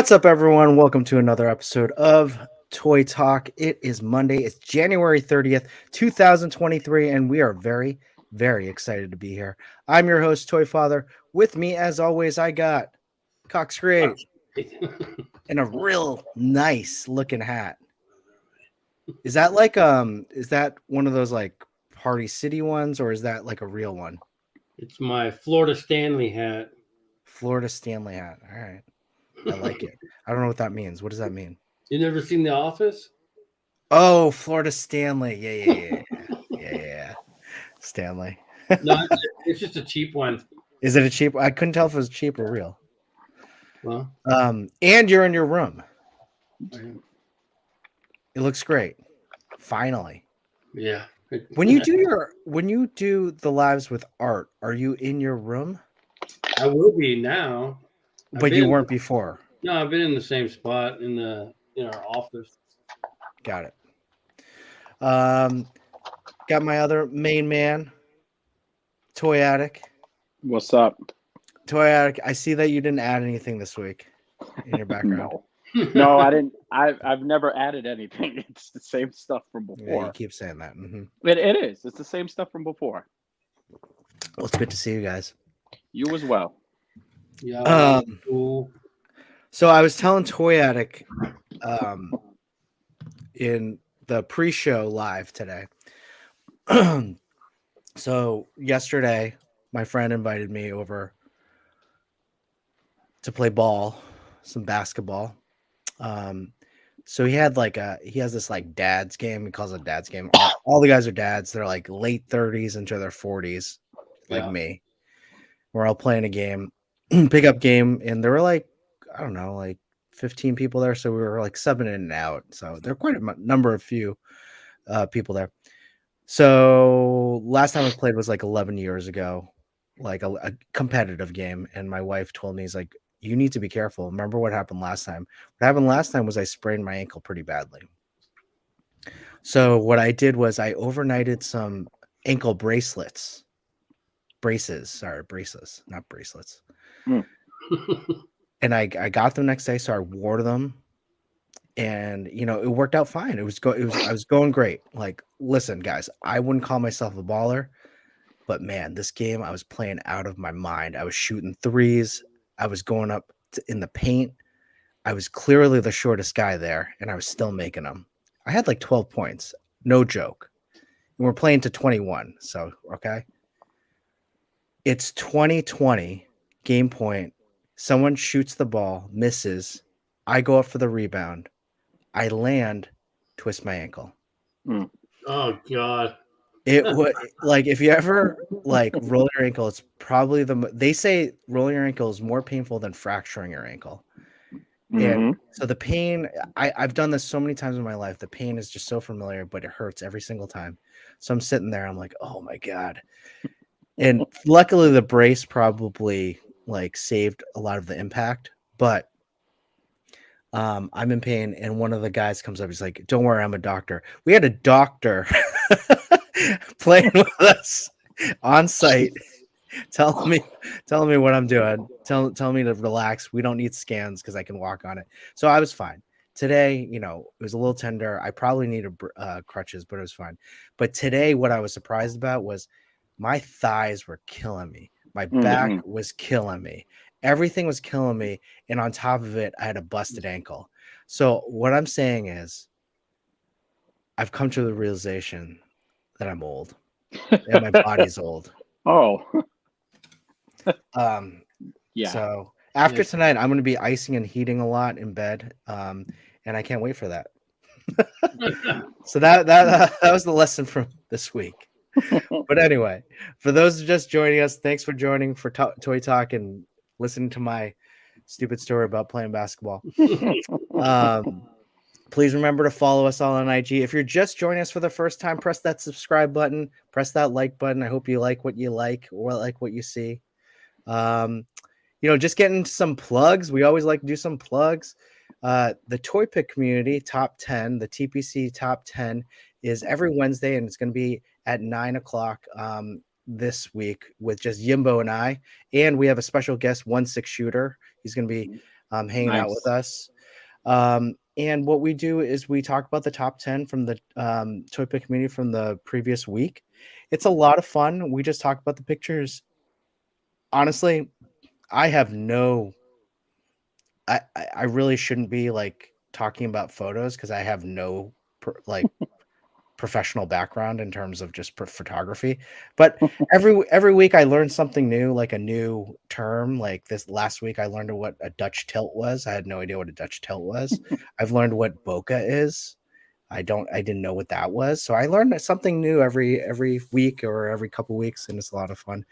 What's up, everyone? Welcome to another episode of Toy Talk. It is Monday. It's January 30th, 2023, and we are very, very excited to be here. I'm your host, Toy Father. With me, as always, I got Cox Great and a real nice looking hat. Is that is that one of those like Party City ones, or is that like a real one? It's my Florida Stanley hat. Florida Stanley hat. All right. I like it. I don't know what that means. What does that mean? You never seen The Office? Oh, Florida Stanley. Yeah. Stanley. No, it's just a cheap one. Is it a cheap? I couldn't tell if it was cheap or real. Well, And you're in your room. I am. It looks great. Finally. Yeah. When you do the lives with art, are you in your room? I will be now. But you weren't before. No, I've been in the same spot in our office. Got it. Got my other main man, Toy Attic. What's up? Toy Attic, I see that you didn't add anything this week in your background. No, I didn't. I've never added anything. It's the same stuff from before. Yeah, you keep saying that. It is. It's the same stuff from before. Well, it's good to see you guys. You as well. Yeah. Cool. So I was telling Toy Attic in the pre-show live today. So yesterday, my friend invited me over to play ball, some basketball. So he has this like dad's game. He calls it dad's game. All the guys are dads. They're like late 30s into their 40s, like me. We're all playing a game, pickup game, and there were like, I don't know, like 15 people there. So we were like subbing in and out. So there are quite a few people there. So last time I played was like 11 years ago, like a competitive game. And my wife told me, he's like, you need to be careful. Remember what happened last time? What happened last time was I sprained my ankle pretty badly. So what I did was I overnighted some ankle braces, not bracelets. And I got them next day. So I wore them. And it worked out fine. I was going great. Like, listen, guys, I wouldn't call myself a baller, but man, this game I was playing out of my mind. I was shooting threes. I was going up in the paint. I was clearly the shortest guy there, and I was still making them. I had like 12 points, no joke. And we're playing to 21. So okay, it's 2020 game point. Someone shoots the ball, misses. I go up for the rebound. I land, twist my ankle. Oh God! It would like if you ever like roll your ankle, it's probably they say rolling your ankle is more painful than fracturing your ankle. And so the pain, I've done this so many times in my life. The pain is just so familiar, but it hurts every single time. So I'm sitting there, I'm like, oh my God. And luckily the brace probably like saved a lot of the impact, but I'm in pain, and one of the guys comes up. He's like, "Don't worry, I'm a doctor." We had a doctor playing with us on site, telling me what I'm doing, telling me to relax. We don't need scans because I can walk on it. So I was fine. Today, it was a little tender. I probably needed crutches, but it was fine. But today, what I was surprised about was my thighs were killing me. My back was killing me. Everything was killing me, and on top of it, I had a busted ankle. So what I'm saying is, I've come to the realization that I'm old, and my body's old. Oh, yeah. So after tonight, I'm going to be icing and heating a lot in bed, and I can't wait for that. So that was the lesson from this week. But anyway, for those just joining us, thanks for joining for Toy Talk and listening to my stupid story about playing basketball. Please remember to follow us all on IG. If you're just joining us for the first time, press that subscribe button, press that like button. I hope you like what you like or like what you see. Just getting into some plugs. We always like to do some plugs. The Toy Pick community top 10, the TPC top 10 is every Wednesday, and it's going to be at 9:00 this week with just Yimbo and I. And we have a special guest, 1-6 shooter. He's going to be hanging out with us. And what we do is we talk about the top 10 from the toy pick community from the previous week. It's a lot of fun. We just talk about the pictures. Honestly, I have no. I really shouldn't be like talking about photos because I have no professional background in terms of just photography. But every week I learn something new, like a new term. Like this last week, I learned what a Dutch tilt was. I had no idea what a Dutch tilt was. I've learned what bokeh is. I didn't know what that was. So I learned something new every week or every couple weeks, and it's a lot of fun.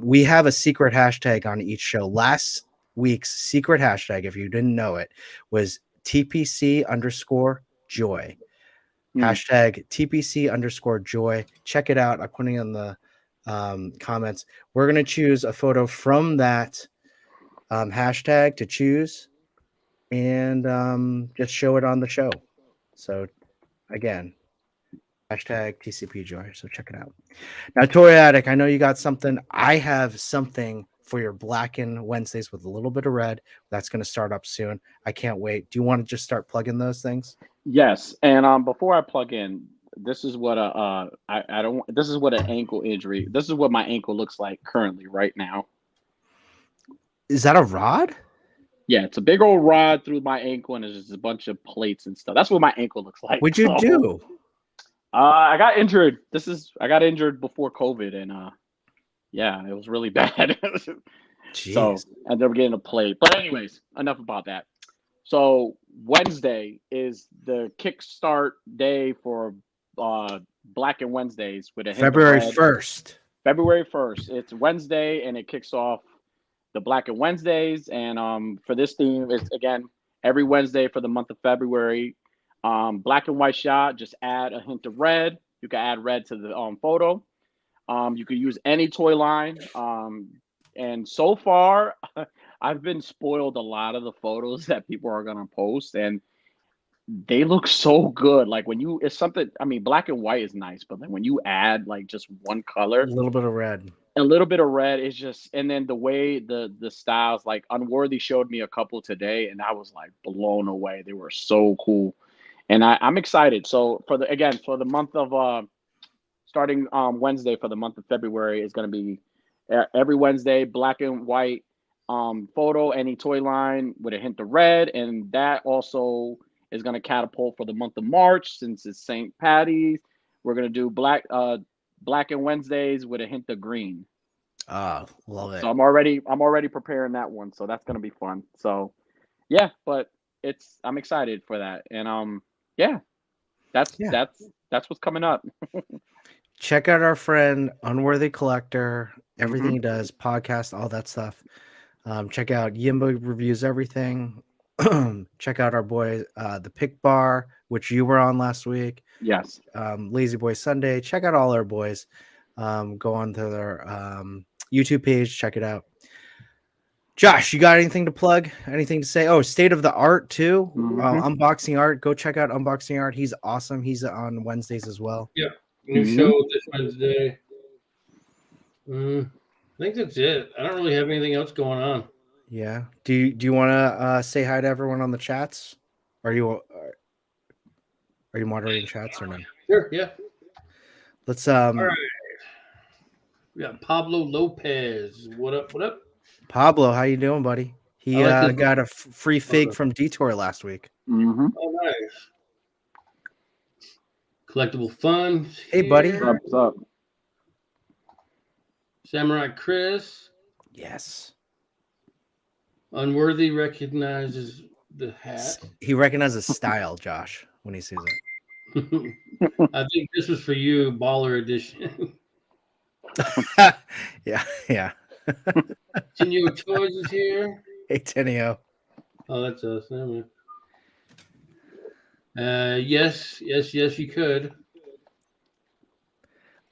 We have a secret hashtag on each show. Last week's secret hashtag, if you didn't know it, was TPC_joy. Hashtag TPC_joy. Check it out. I'm putting in the comments. We're going to choose a photo from that hashtag to choose and just show it on the show. So again, hashtag TCPjoy. So check it out. Now, Toy Addict, I know you got something. I have something for your Blacken Wednesdays with a little bit of red. That's going to start up soon. I can't wait. Do you want to just start plugging those things? Yes, and before I plug in, this is what I don't. This is what an ankle injury. This is what my ankle looks like currently right now. Is that a rod? Yeah, it's a big old rod through my ankle, and there's just a bunch of plates and stuff. That's what my ankle looks like. What'd you do? I got injured. I got injured before COVID, and yeah, it was really bad. So I ended up getting a plate. But anyways, enough about that. So Wednesday is the kickstart day for Blacken Wednesdays with a hint February of red. 1st. February 1st. It's Wednesday, and it kicks off the Blacken Wednesdays. And for this theme, it's again every Wednesday for the month of February. Black and white shot. Just add a hint of red. You can add red to the photo. You could use any toy line. And so far, I've been spoiled a lot of the photos that people are gonna post, and they look so good. Like it's something. I mean, black and white is nice, but then when you add like just one color, A little bit of red. a little bit of red is just, and then the way the styles, like Unworthy showed me a couple today, and I was like blown away. They were so cool, and I'm excited. So for the month of starting Wednesday for the month of February is going to be every Wednesday black and white photo, any toy line with a hint of red, and that also is going to catapult for the month of March since it's St. Patty's. We're going to do black and Wednesdays with a hint of green. Oh, love it. So I'm already preparing that one, so that's going to be fun. So yeah, but I'm excited for that, and yeah, that's what's coming up. Check out our friend Unworthy Collector, everything he does, podcast, all that stuff. Check out Yimbo Reviews Everything. Check out our boy, the Pick Bar, which you were on last week. Yes. Lazy Boy Sunday. Check out all our boys. Go on to their YouTube page. Check it out. Josh, you got anything to plug? Anything to say? Oh, State of the Art too. Unboxing Art. Go check out Unboxing Art. He's awesome. He's on Wednesdays as well. Yeah. New show this Wednesday. I think that's it. I don't really have anything else going on. Yeah. Do you want to say hi to everyone on the chats? Are you moderating chats or no? Sure. Yeah. Let's All right. We got Pablo Lopez. What up? What up? Pablo, how you doing, buddy? He got a free fig from Detour last week. Oh, nice. Collectible Fun. Hey, buddy. What's up? Samurai Chris. Yes. Unworthy recognizes the hat. He recognizes style, Josh, when he sees it. I think this was for you, Baller Edition. yeah. Tenio Toys is here. Hey, Tenio. Oh, that's us. Yes, you could.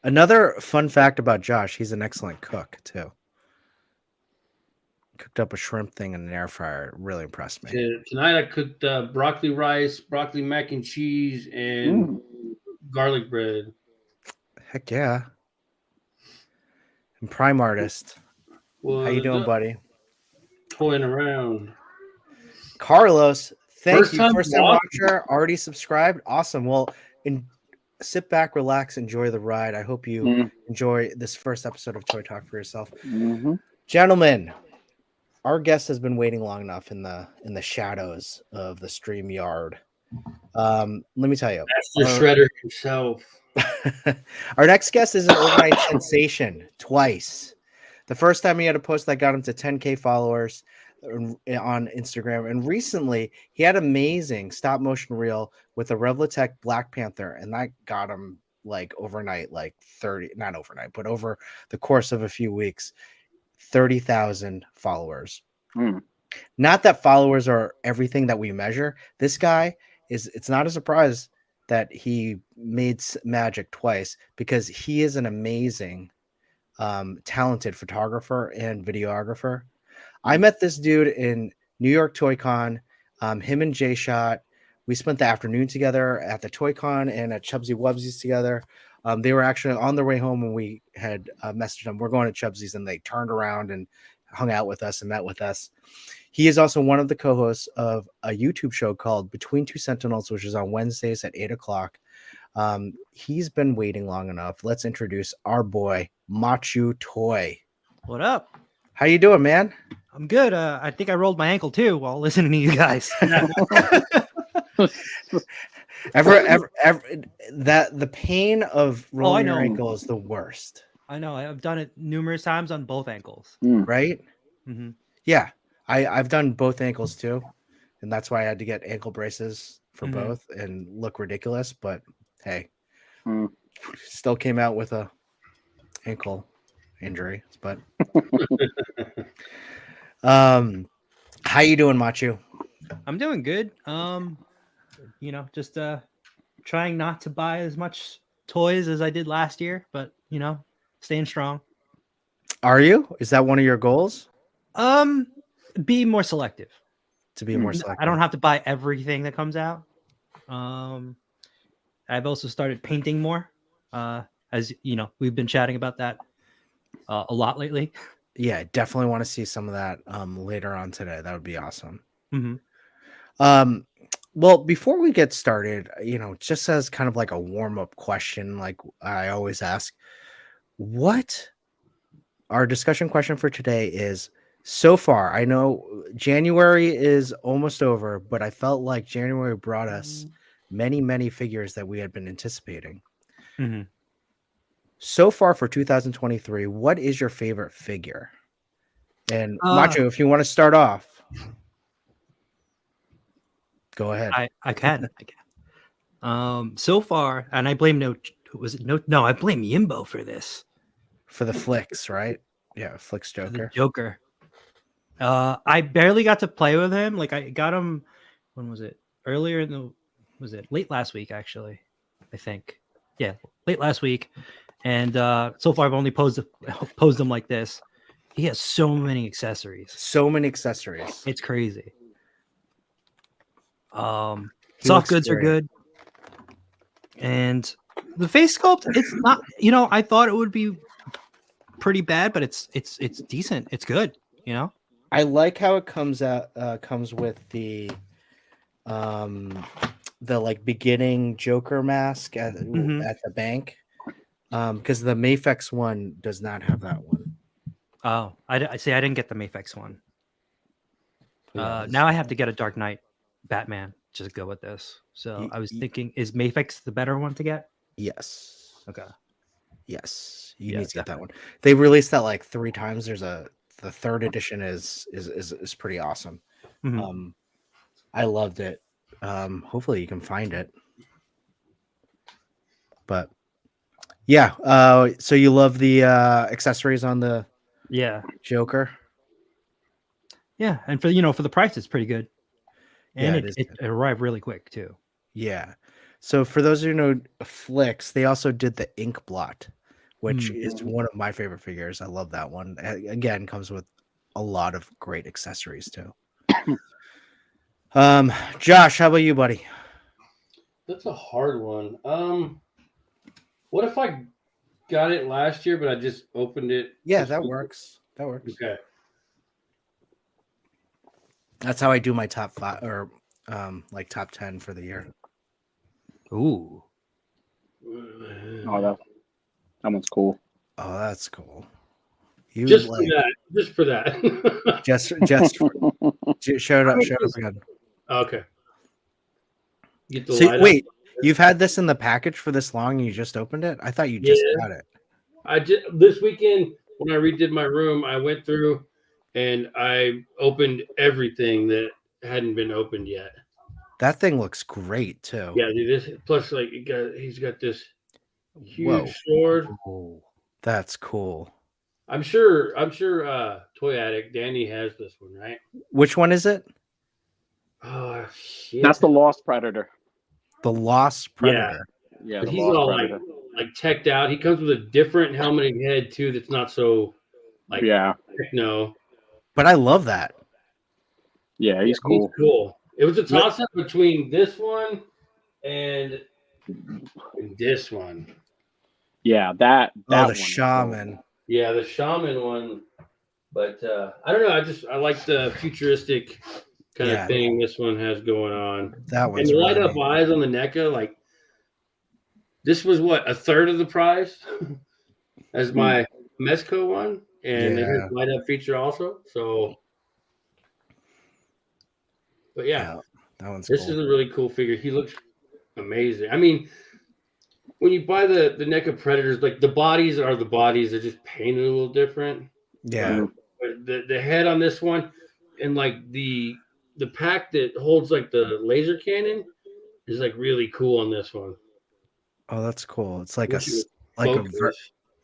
Another fun fact about Josh, he's an excellent cook, too. Cooked up a shrimp thing in an air fryer. It really impressed me. Tonight I cooked broccoli rice, broccoli mac and cheese, and garlic bread. Heck yeah. And Prime Artist. How you doing, buddy? Toying around. Carlos, thank you. First-time First time watcher. watcher, already subscribed. Awesome. Well, sit back, relax, enjoy the ride. I hope you enjoy this first episode of Toy Talk for yourself. Gentlemen, our guest has been waiting long enough in the shadows of the stream yard. Let me tell you. Master Shredder himself. Our next guest is an overnight sensation twice. The first time he had a post that got him to 10K followers on Instagram, and recently he had amazing stop motion reel with a Revlatech Black Panther, and that got him like overnight, like 30, not overnight, but over the course of a few weeks, 30,000 followers. Not that followers are everything that we measure. This guy it's not a surprise that he made magic twice, because he is an amazing talented photographer and videographer. I met this dude in New York Toy Con. Him and Jay Shot, we spent the afternoon together at the Toy Con and at Chubsy Wubsies together. They were actually on their way home when we had messaged them. We're going to Chubsy's, and they turned around and hung out with us and met with us. He is also one of the co-hosts of a YouTube show called Between Two Sentinels, which is on Wednesdays at 8:00. He's been waiting long enough. Let's introduce our boy Machu Toy. What up? How you doing, man? I'm good. I think I rolled my ankle too while listening to you guys. ever that the pain of rolling your know. ankle is the worst. I know. I've done it numerous times on both ankles. Right? Mm-hmm. Yeah, I've done both ankles too, and that's why I had to get ankle braces for both and look ridiculous. But hey, still came out with a ankle injury. But how you doing, Machu? I'm doing good. Just trying not to buy as much toys as I did last year, but staying strong. Are you? Is that one of your goals? Be more selective. To be more selective. I don't have to buy everything that comes out. I've also started painting more. As you know, we've been chatting about that a lot lately. Yeah, definitely want to see some of that later on today. That would be awesome. Well, before we get started, just as kind of like a warm-up question, like I always ask, what our discussion question for today is, so far, I know January is almost over, but I felt like January brought us many, many figures that we had been anticipating. So far for 2023, what is your favorite figure? And Macho, if you want to start off, go ahead. I can. So far, and I blame I blame Yimbo for this. For the flicks, right? Yeah, flicks Joker. The Joker. I barely got to play with him. Like I got him, when was it? Late last week, actually, I think. Yeah, late last week. And so far I've only posed him like this. He has so many accessories. It's crazy. Soft goods are good. And the face sculpt, it's not, I thought it would be pretty bad, but it's decent. It's good, I like how it comes with the like beginning Joker mask at the bank. Because the Mafex one does not have that one. Oh, I didn't get the Mafex one. Now I have to get a Dark Knight Batman to go with this. So I was thinking, is Mafex the better one to get? Yes. Okay. Yes, you need to get that one. They released that like 3 times. The third edition is pretty awesome. I loved it. Hopefully you can find it. But yeah, so you love the accessories on the Joker? Yeah, and for the price, it's pretty good. And it arrived really quick too. Yeah. So for those who know Flicks, they also did the Ink Blot, which is one of my favorite figures. I love that one. Again, comes with a lot of great accessories too. Josh, how about you, buddy? That's a hard one. What if I got it last year, but I just opened it? Yeah, that works. That works. Okay. That's how I do my top 5 or like top 10 for the year. Ooh. Oh, that one's cool. Oh, that's cool. You Just like for that. Just for that. show it up again. Okay. Get the So light wait, up. you've had this in the package for this long and you just opened it? I thought you Yeah. just got it. This weekend when I redid my room, I went through and I opened everything that hadn't been opened yet. That thing looks great too. Yeah, dude, this plus like he's got this Whoa. huge sword. Oh. That's cool. I'm sure Toy Addict Danny has this one, right? Which one is it? Oh shit. That's the Lost Predator. The Lost Predator. Yeah, But the he's Lost all Predator. like teched out. He comes with a different helmeted head too that's not so like Yeah, techno. But I love that. yeah, he's He's cool. cool. It was a toss up between this one and this one. Yeah, that Oh, one the is cool. shaman. Yeah, the shaman one. But I don't know. I like the futuristic kind of thing this one has going on. That And one's the light really up neat. eyes on the NECA, like this was what, a third of the price as my Mezco one, and it has light up feature also. So, but yeah, that one's this cool. is a really cool figure. He looks amazing. I mean, when you buy the NECA Predators, like the bodies are the bodies, they're just painted a little different. Yeah. But the head on this one, and like the pack that holds like the laser cannon is like really cool on this one. Oh, that's cool. It's like Focus.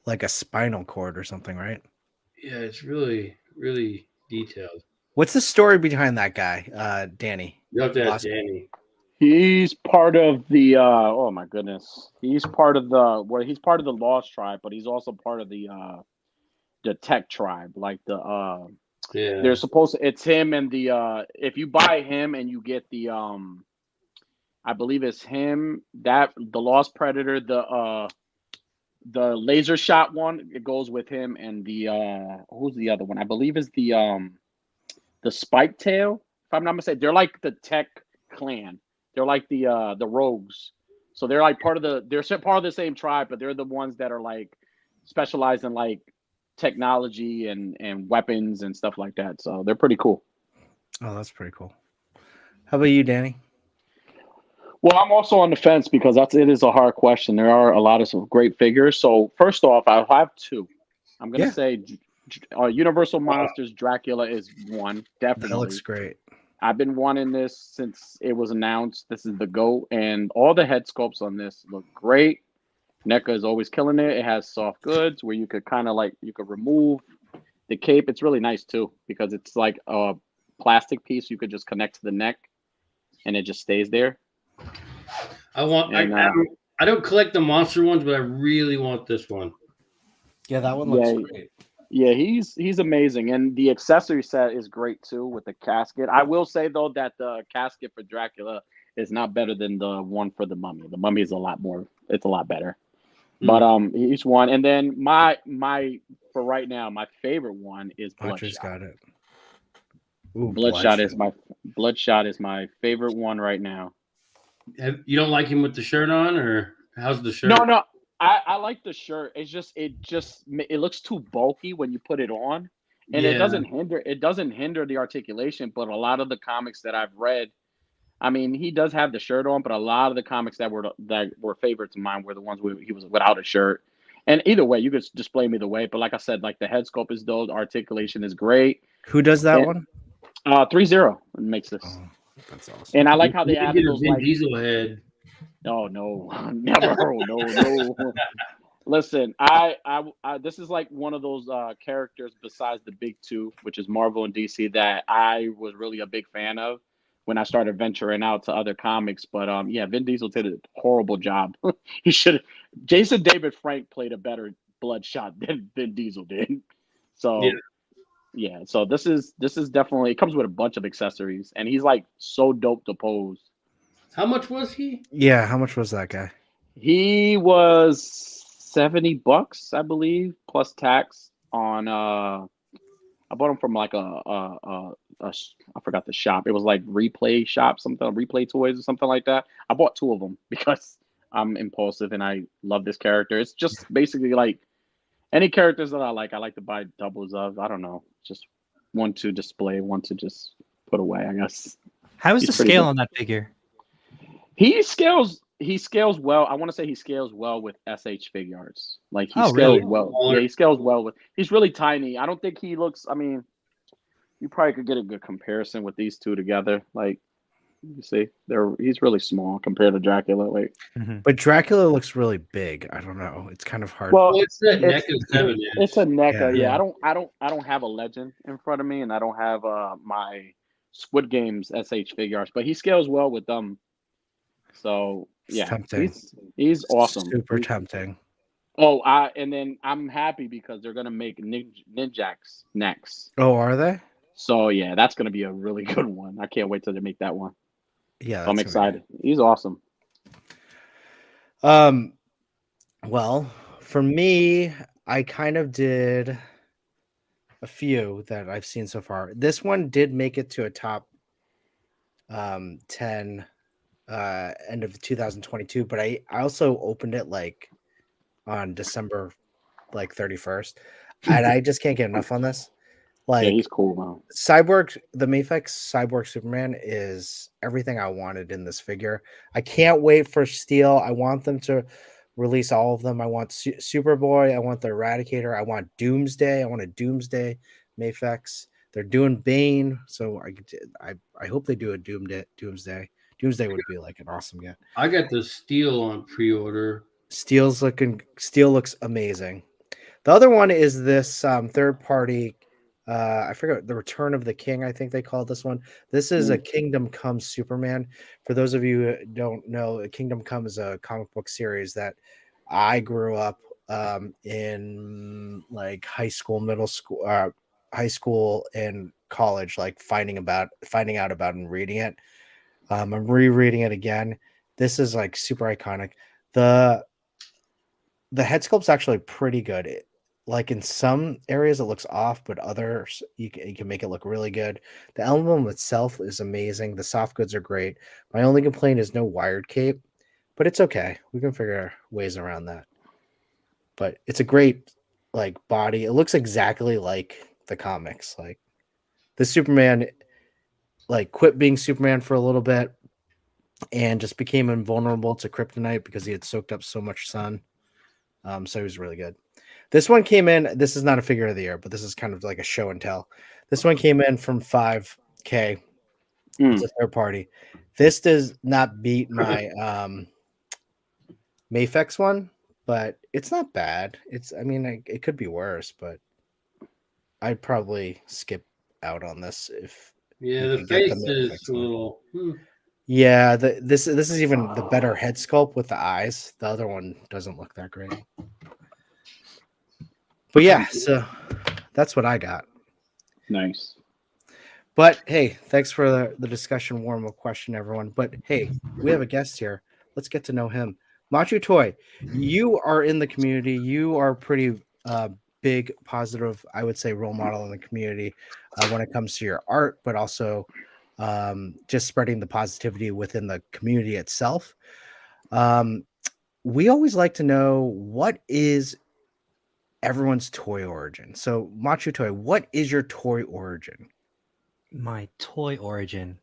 like a spinal cord or something, right? Yeah, it's really, really detailed. What's the story behind that guy, Danny? You have to ask Danny. He's part of the oh my goodness. He's part of the Lost Tribe, but he's also part of the Tech Tribe. Like Yeah. they're supposed to, it's him and the if you buy him and you get the I believe it's him, that the Lost Predator, the laser shot one, it goes with him, and the who's the other one? I believe is the Spike Tail, if I'm not mistaken. They're like the Tech clan. They're like the rogues. So they're like part of the same tribe, but they're the ones that are like specialized in like technology and weapons and stuff like that. So they're pretty cool. Oh, that's pretty cool. How about you, Danny? Well, I'm also on the fence because it is a hard question. There are a lot of some great figures. So first off, I have two. I'm gonna say Universal Monsters Dracula is one, definitely. That looks great. I've been wanting this since it was announced. This is the GOAT, and all the head sculpts on this look great. NECA is always killing it. It has soft goods where you could kind of like you could remove the cape. It's really nice too because it's like a plastic piece you could just connect to the neck, and it just stays there. I don't collect the monster ones, but I really want this one. Yeah, that one looks great. Yeah, he's amazing, and the accessory set is great too with the casket. I will say though that the casket for Dracula is not better than the one for the Mummy. The Mummy is a lot better. But he's one, and then my for right now, my favorite one is Bloodshot. Got it. Ooh, Bloodshot is my favorite one right now. You don't like him with the shirt on, or how's the shirt? No, I like the shirt. It looks too bulky when you put it on, and it doesn't hinder the articulation. But a lot of the comics that I've read, I mean, he does have the shirt on, but a lot of the comics that were favorites of mine were the ones where he was without a shirt. And either way, you could display him either way. But like I said, like the head sculpt is dope, articulation is great. Who does that one? 3-0 makes this. Oh, that's awesome. And I like how they added those Vin Diesel head. Oh no, never. No. Listen, I this is like one of those characters besides the big two, which is Marvel and DC, that I was really a big fan of when I started venturing out to other comics. But Vin Diesel did a horrible job. Jason David Frank played a better Bloodshot than Vin Diesel did. So so this is definitely, it comes with a bunch of accessories, and he's like so dope to pose. How much was he? Yeah, how much was that guy? He was $70, I believe, plus tax on I bought them from like I forgot the shop. It was like Replay Shop, something Replay Toys or something like that. I bought two of them because I'm impulsive and I love this character. It's just basically like any characters that I like. I like to buy doubles of. I don't know, just one to display, one to just put away. I guess. How is He's the pretty scale good. on that figure? He scales. He scales well. I want to say he scales well with SH Fig Arts. Like he Oh, scales really? well. Yeah, he scales well with. He's really tiny. I don't think he looks. I mean, you probably could get a good comparison with these two together. Like you see, he's really small compared to Dracula. Like, But Dracula looks really big. I don't know. It's kind of hard. well, Well, it's that it's NECA 7 it's a inch. NECA. Yeah. Yeah, I don't have a Legend in front of me, and I don't have my Squid Games SH Fig Arts, but he scales well with them. So It's yeah, tempting. he's awesome. Super tempting. Oh, and then I'm happy because they're gonna make Ninjax next. Oh, are they? So yeah, that's gonna be a really good one. I can't wait till they make that one. Yeah, So I'm that's gonna excited. He's awesome. be- Well, for me, I kind of did a few that I've seen so far. This one did make it to a top 10 end of 2022, but I also opened it like on December like 31st, and I just can't get enough on this. Yeah, Like he's cool, man. Cyborg, the Mafex Cyborg Superman is everything I wanted in this figure. I can't wait for Steel. I want them to release all of them. I want Superboy. I want the Eradicator. I want Doomsday. I want a Doomsday Mafex. They're doing Bane, so I hope they do a Doomsday. Doomsday would be like an awesome get. I got the Steel on pre-order. Steel looks amazing. The other one is this third party. I forget, the Return of the King. I think they call this one. This is a Kingdom Come Superman. For those of you who don't know, Kingdom Come is a comic book series that I grew up in like high school, high school, and college, like finding out about and reading it. I'm rereading it again. This is like super iconic. The head sculpt's actually pretty good. Like in some areas it looks off, but others you can make it look really good. The emblem itself is amazing. The soft goods are great. My only complaint is no wired cape, but it's okay. We can figure ways around that. But it's a great like body. It looks exactly like the comics. Like the Superman like quit being Superman for a little bit and just became invulnerable to kryptonite because he had soaked up so much sun. So he was really good. This one came in. This is not a figure of the year, but this is kind of like a show and tell. This one came in from 5K. It's a third party. This does not beat my Mafex one, but it's not bad. I mean, it could be worse, but I'd probably skip out on this if Yeah, you the can get face is a one. little. Yeah, this is even the better head sculpt with the eyes. The other one doesn't look that great. But yeah, so that's what I got. Nice. But hey, thanks for the discussion warm-up question, everyone. But hey, we have a guest here. Let's get to know him. Machu Toy, you are in the community. You are pretty big, positive, I would say, role model in the community when it comes to your art, but also just spreading the positivity within the community itself. We always like to know what is everyone's toy origin. So, Machu Toy, what is your toy origin? My toy origin.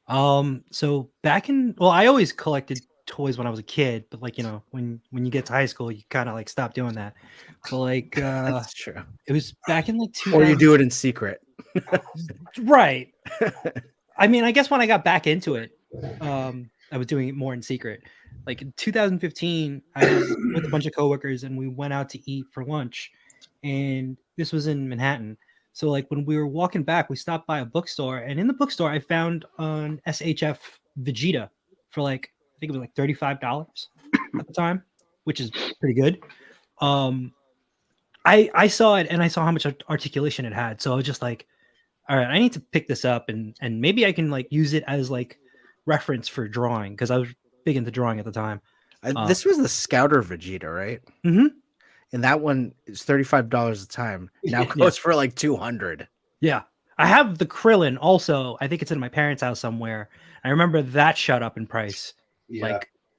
So I always collected toys when I was a kid, but like, when you get to high school, you kind of like stop doing that. But like, That's true. it was back in like 2000. Or you do it in secret. Right. I mean, I guess when I got back into it, I was doing it more in secret. Like in 2015, I was with a bunch of coworkers and we went out to eat for lunch, and this was in Manhattan. So like when we were walking back, we stopped by a bookstore, and in the bookstore, I found an SHF Vegeta for like, I think it was like $35 at the time, which is pretty good. I saw it and I saw how much articulation it had. So I was just like, all right, I need to pick this up and maybe I can like use it as like reference for drawing, because I was big into drawing at the time. This was the Scouter Vegeta, right? Mm-hmm. And that one is $35 a time. Now goes for like 200. Yeah. I have the Krillin also. I think it's in my parents' house somewhere. I remember that shot up in price Yeah,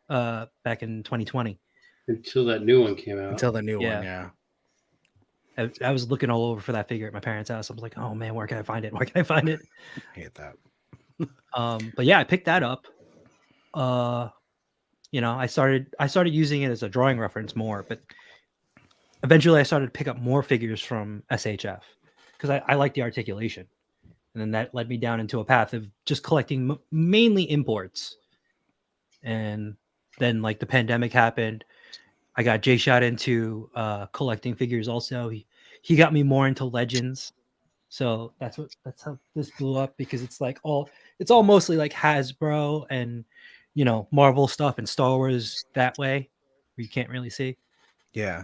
like back in 2020. until that new one came out. Until the new one, Yeah. yeah. I was looking all over for that figure at my parents' house. I was like, oh man, where can I find it? Where can I find it? I hate that. But yeah, I picked that up. You know, I started using it as a drawing reference more, but eventually I started to pick up more figures from SHF because I like the articulation. And then that led me down into a path of just collecting mainly imports. And then like the pandemic happened, I got Jay shot into collecting figures also. He got me more into legends. So that's how this blew up, because it's all mostly like Hasbro and, you know, Marvel stuff and Star Wars that way where you can't really see. Yeah.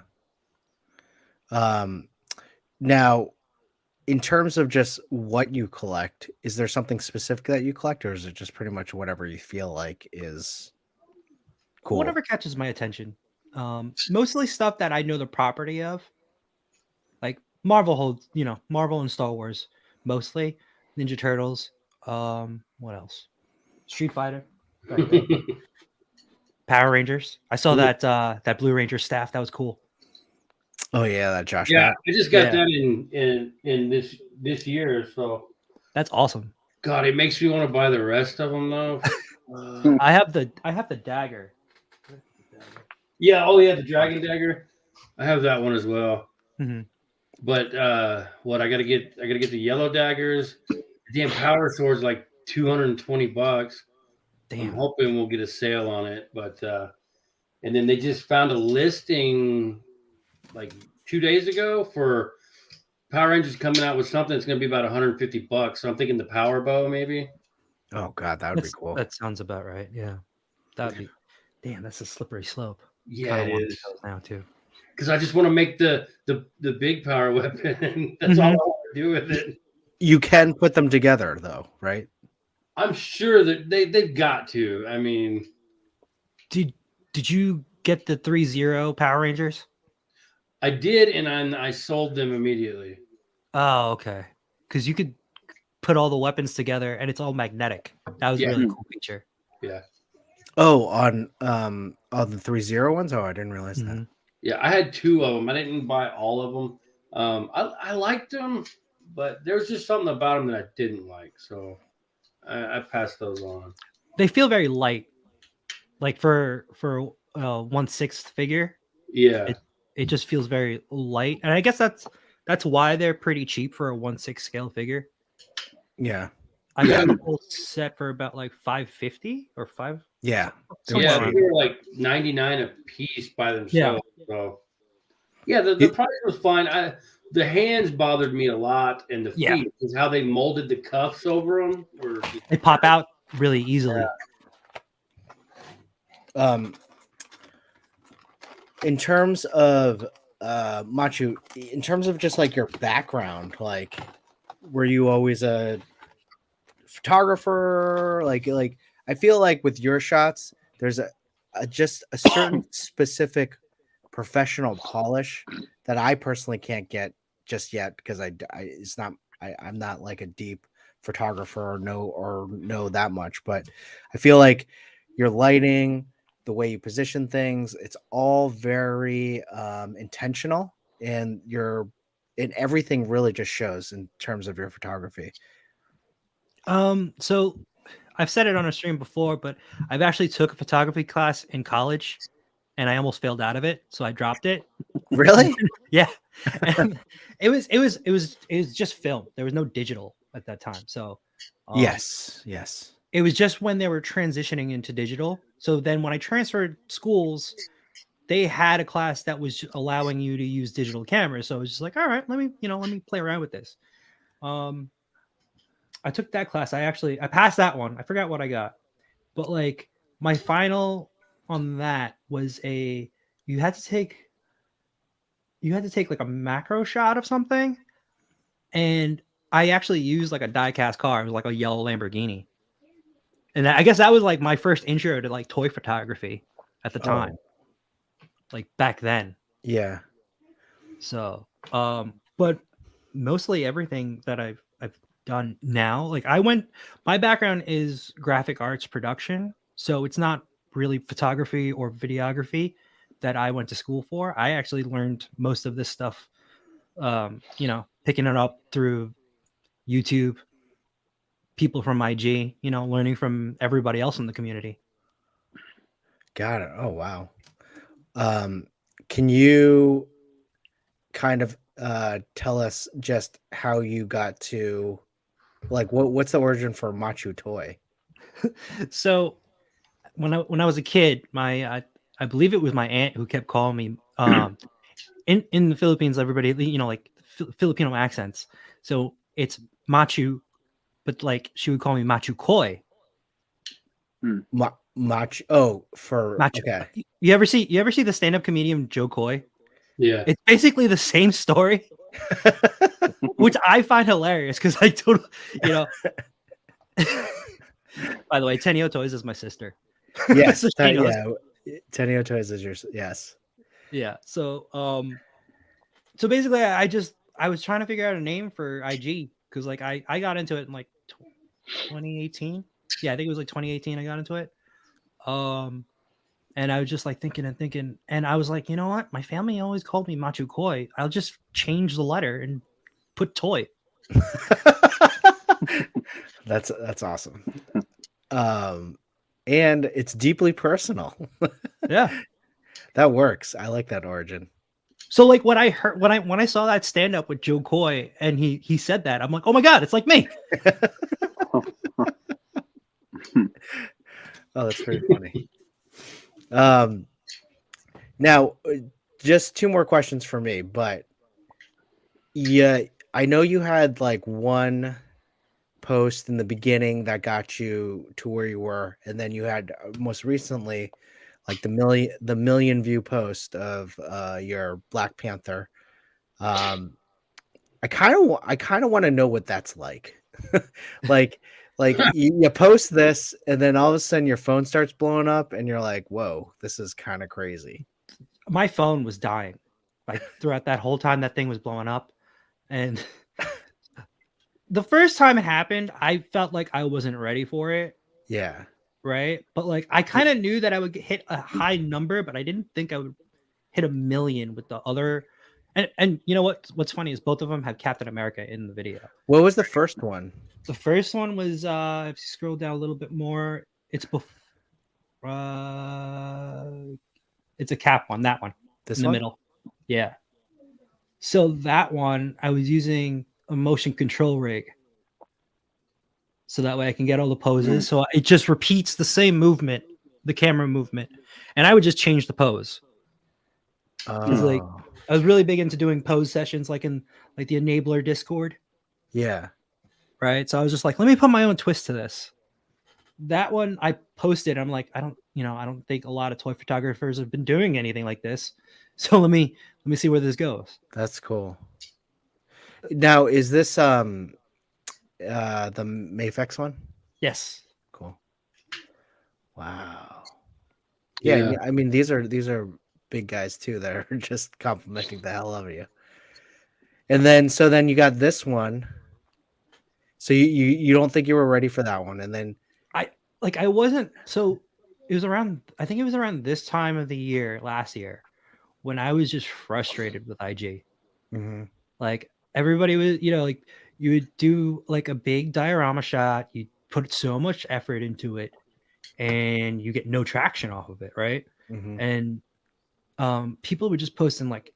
Now, in terms of just what you collect, is there something specific that you collect, or is it just pretty much whatever you feel like is cool? Whatever catches my attention. Mostly stuff that I know the property of. Like Marvel holds, you know, Marvel and Star Wars mostly. Ninja Turtles. What else? Street Fighter. Back then. Power Rangers. I saw that Blue Ranger staff. That was cool. Oh yeah, that Josh Yeah, got. I just got that in this year. So That's awesome. God, it makes me want to buy the rest of them though. I have the dagger. Yeah, oh yeah, the Dragon Dagger. I have that one as well. Mm-hmm. But what I gotta get the yellow daggers. The damn power sword's like $220. Damn. I'm hoping we'll get a sale on it, but and then they just found a listing like 2 days ago for Power Rangers coming out with something that's gonna be about $150. So I'm thinking the Power Bow maybe. Oh god, that would be cool. That sounds about right. Yeah, that would be. Damn, that's a slippery slope. Yeah, it is. Now too. Because I just want to make the big power weapon. That's all I want to do with it. You can put them together though, right? I'm sure that they've got to. I mean, did you get the 3-0 Power Rangers? I did, and I sold them immediately. Oh, okay. Because you could put all the weapons together, and it's all magnetic. That was a really cool feature. Yeah. Oh, on the 3-0 ones. Oh, I didn't realize that. Yeah, I had 2 of them. I didn't buy all of them. I liked them, but there was just something about them that I didn't like, so I passed those on. They feel very light, like for 1/6 figure. Yeah, it just feels very light, and I guess that's why they're pretty cheap for a 1/6 scale figure. Yeah, I got the whole set for about like $550 or $5. Yeah, they were like 99 a piece by themselves. Yeah. So yeah, the price was fine. The hands bothered me a lot, and the feet, because how they molded the cuffs over them they pop out really easily. Yeah. In terms of Machu, in terms of just like your background, like were you always a photographer? Like I feel like with your shots, there's just a certain specific professional polish that I personally can't get just yet, because I'm not like a deep photographer or know that much, but I feel like your lighting, the way you position things, it's all very intentional, and everything really just shows in terms of your photography. So I've said it on a stream before, but I've actually took a photography class in college, and I almost failed out of it, so I dropped it. Really? Yeah. And it was just film. There was no digital at that time. So yes. It was just when they were transitioning into digital. So then when I transferred schools, they had a class that was allowing you to use digital cameras. So I was just like, all right, let me play around with this. I took that class. I passed that one. I forgot what I got, but like my final on that was you had to take like a macro shot of something, and I actually used like a die-cast car. It was like a yellow Lamborghini, and I guess that was like my first intro to like toy photography at the time, like back then. Yeah. So, but mostly everything that I've done now. Like my background is graphic arts production, so it's not really photography or videography that I went to school for. I actually learned most of this stuff, picking it up through YouTube, people from IG, learning from everybody else in the community. Got it. Oh wow. Can you kind of tell us just how you got to, like, what's the origin for Machu Toy? So when I was a kid, I believe it was my aunt who kept calling me in the Philippines, everybody, like Filipino accents. So it's Machu, but like she would call me Machu Koi. Machu. Oh, for Machu. okay. You ever see the stand-up comedian Joe Coy? Yeah. It's basically the same story, which I find hilarious because I totally, By the way, Tenio Toys is my sister. Yes. So she knows. Yeah. Tenio Toys is yours. Yes. Yeah. So basically I was trying to figure out a name for IG because like I got into it in like 2018. Yeah, I think it was like 2018 I got into it. And I was just like thinking, and I was like, you know what? My family always called me Machu Koi. I'll just change the letter and put toy. That's awesome. And it's deeply personal. Yeah. That works. I like that origin. So like when I saw that stand up with Joe Coy and he said that, I'm like, oh my God, it's like me. Oh, that's pretty funny. Now just two more questions for me, but yeah, I know you had like one post in the beginning that got you to where you were, and then you had most recently like the million view post of your Black Panther. I kind of want to know what that's like. like you post this and then all of a sudden your phone starts blowing up and you're like, whoa, this is kind of crazy. My phone was dying like throughout that whole time that thing was blowing up. And the first time it happened, I felt like I wasn't ready for it. Yeah. Right. But like I kind of knew that I would hit a high number, but I didn't think I would hit 1 million with the other. And you know what's funny is both of them had Captain America in the video. What was the first one? The first one was if you scroll down a little bit more, it's it's a Cap one, that one. This in the one? middle. Yeah. So that one I was using a motion control rig. So that way I can get all the poses. So it just repeats the same movement, the camera movement. And I would just change the pose. Like I was really big into doing pose sessions like in like the Enabler Discord. Yeah. Right. So I was just like, let me put my own twist to this. That one I posted. I'm like, I don't think a lot of toy photographers have been doing anything like this. So let me see where this goes. That's cool. Now, is this the Mafex one? Yes. Cool. Wow. Yeah. I mean these are big guys too that are just complimenting the hell out of you. And then then you got this one. So you don't think you were ready for that one, and then I wasn't. So it was around. I think it was around this time of the year last year when I was just frustrated with IG. Mm-hmm. Like everybody was, like you would do like a big diorama shot. You put so much effort into it, and you get no traction off of it, right? Mm-hmm. And people were just posting like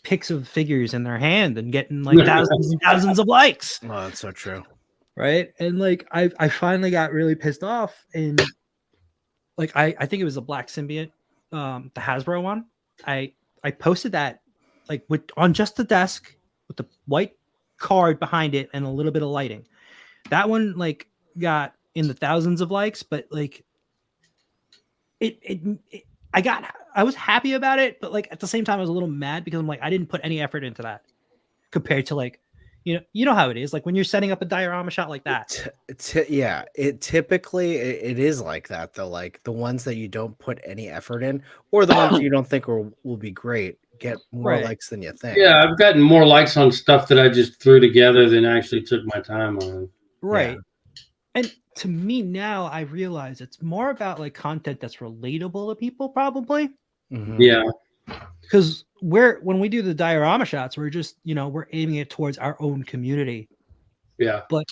pics of figures in their hand and getting like thousands and thousands of likes. Oh, that's so true. Right. And like I finally got really pissed off, and like I think it was a Black Symbiote, the Hasbro one. I posted that like on just the desk with the white card behind it and a little bit of lighting. That one like got in the thousands of likes, but like I was happy about it, but like at the same time I was a little mad because I'm like I didn't put any effort into that compared to like you know how it is like when you're setting up a diorama shot like that. Yeah, it typically it is like that though. Like the ones that you don't put any effort in, or the ones you don't think will be great, get more Right. likes than you think. Yeah, I've gotten more likes on stuff that I just threw together than actually took my time on. Right. And to me now, I realize it's more about like content that's relatable to people, probably. Mhm. Yeah. Because when we do the diorama shots, we're just, we're aiming it towards our own community. Yeah. But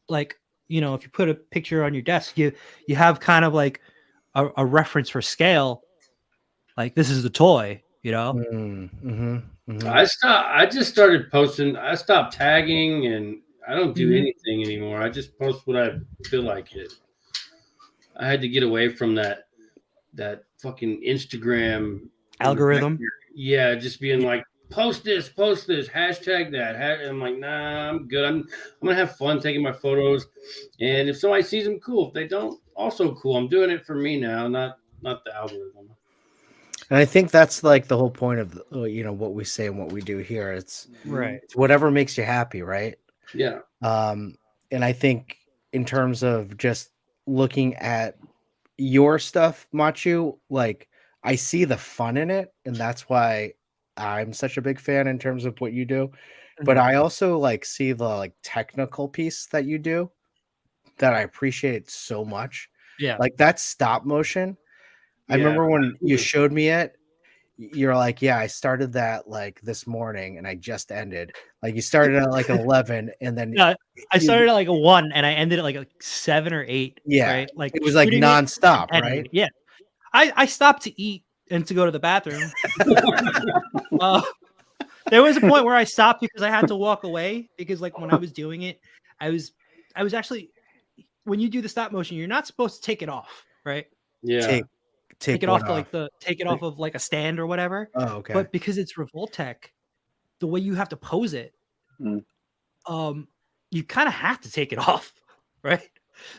like, if you put a picture on your desk, you have kind of like a reference for scale. Like, this is the toy, I just started posting. I stopped tagging, and I don't do anything anymore. I just post what I feel like it. I had to get away from that fucking Instagram algorithm. Yeah, just being like, post this, hashtag that. I'm like, nah, I'm good. I'm gonna have fun taking my photos, and if somebody sees them, cool. If they don't, also cool. I'm doing it for me now, not the algorithm. And I think that's like the whole point of what we say and what we do here. It's whatever makes you happy, right? Yeah. And I think in terms of just looking at your stuff, Machu, like I see the fun in it, and that's why I'm such a big fan in terms of what you do. But I also like see the like technical piece that you do that I appreciate so much. Yeah. Like that stop motion. I remember when you showed me it, you're like, yeah, I started that like this morning and I just ended. Like you started at like 11 and then I started at like a 1 and I ended at like a 7 or 8. Yeah. Right. Like it was like nonstop, right? Yeah. I stopped to eat and to go to the bathroom. There was a point where I stopped because I had to walk away because like when I was doing it, I was actually, when you do the stop motion, you're not supposed to take it off, right? Yeah. Take it off of like a stand or whatever. Oh, okay. But because it's Revoltech, the way you have to pose it, you kind of have to take it off, right?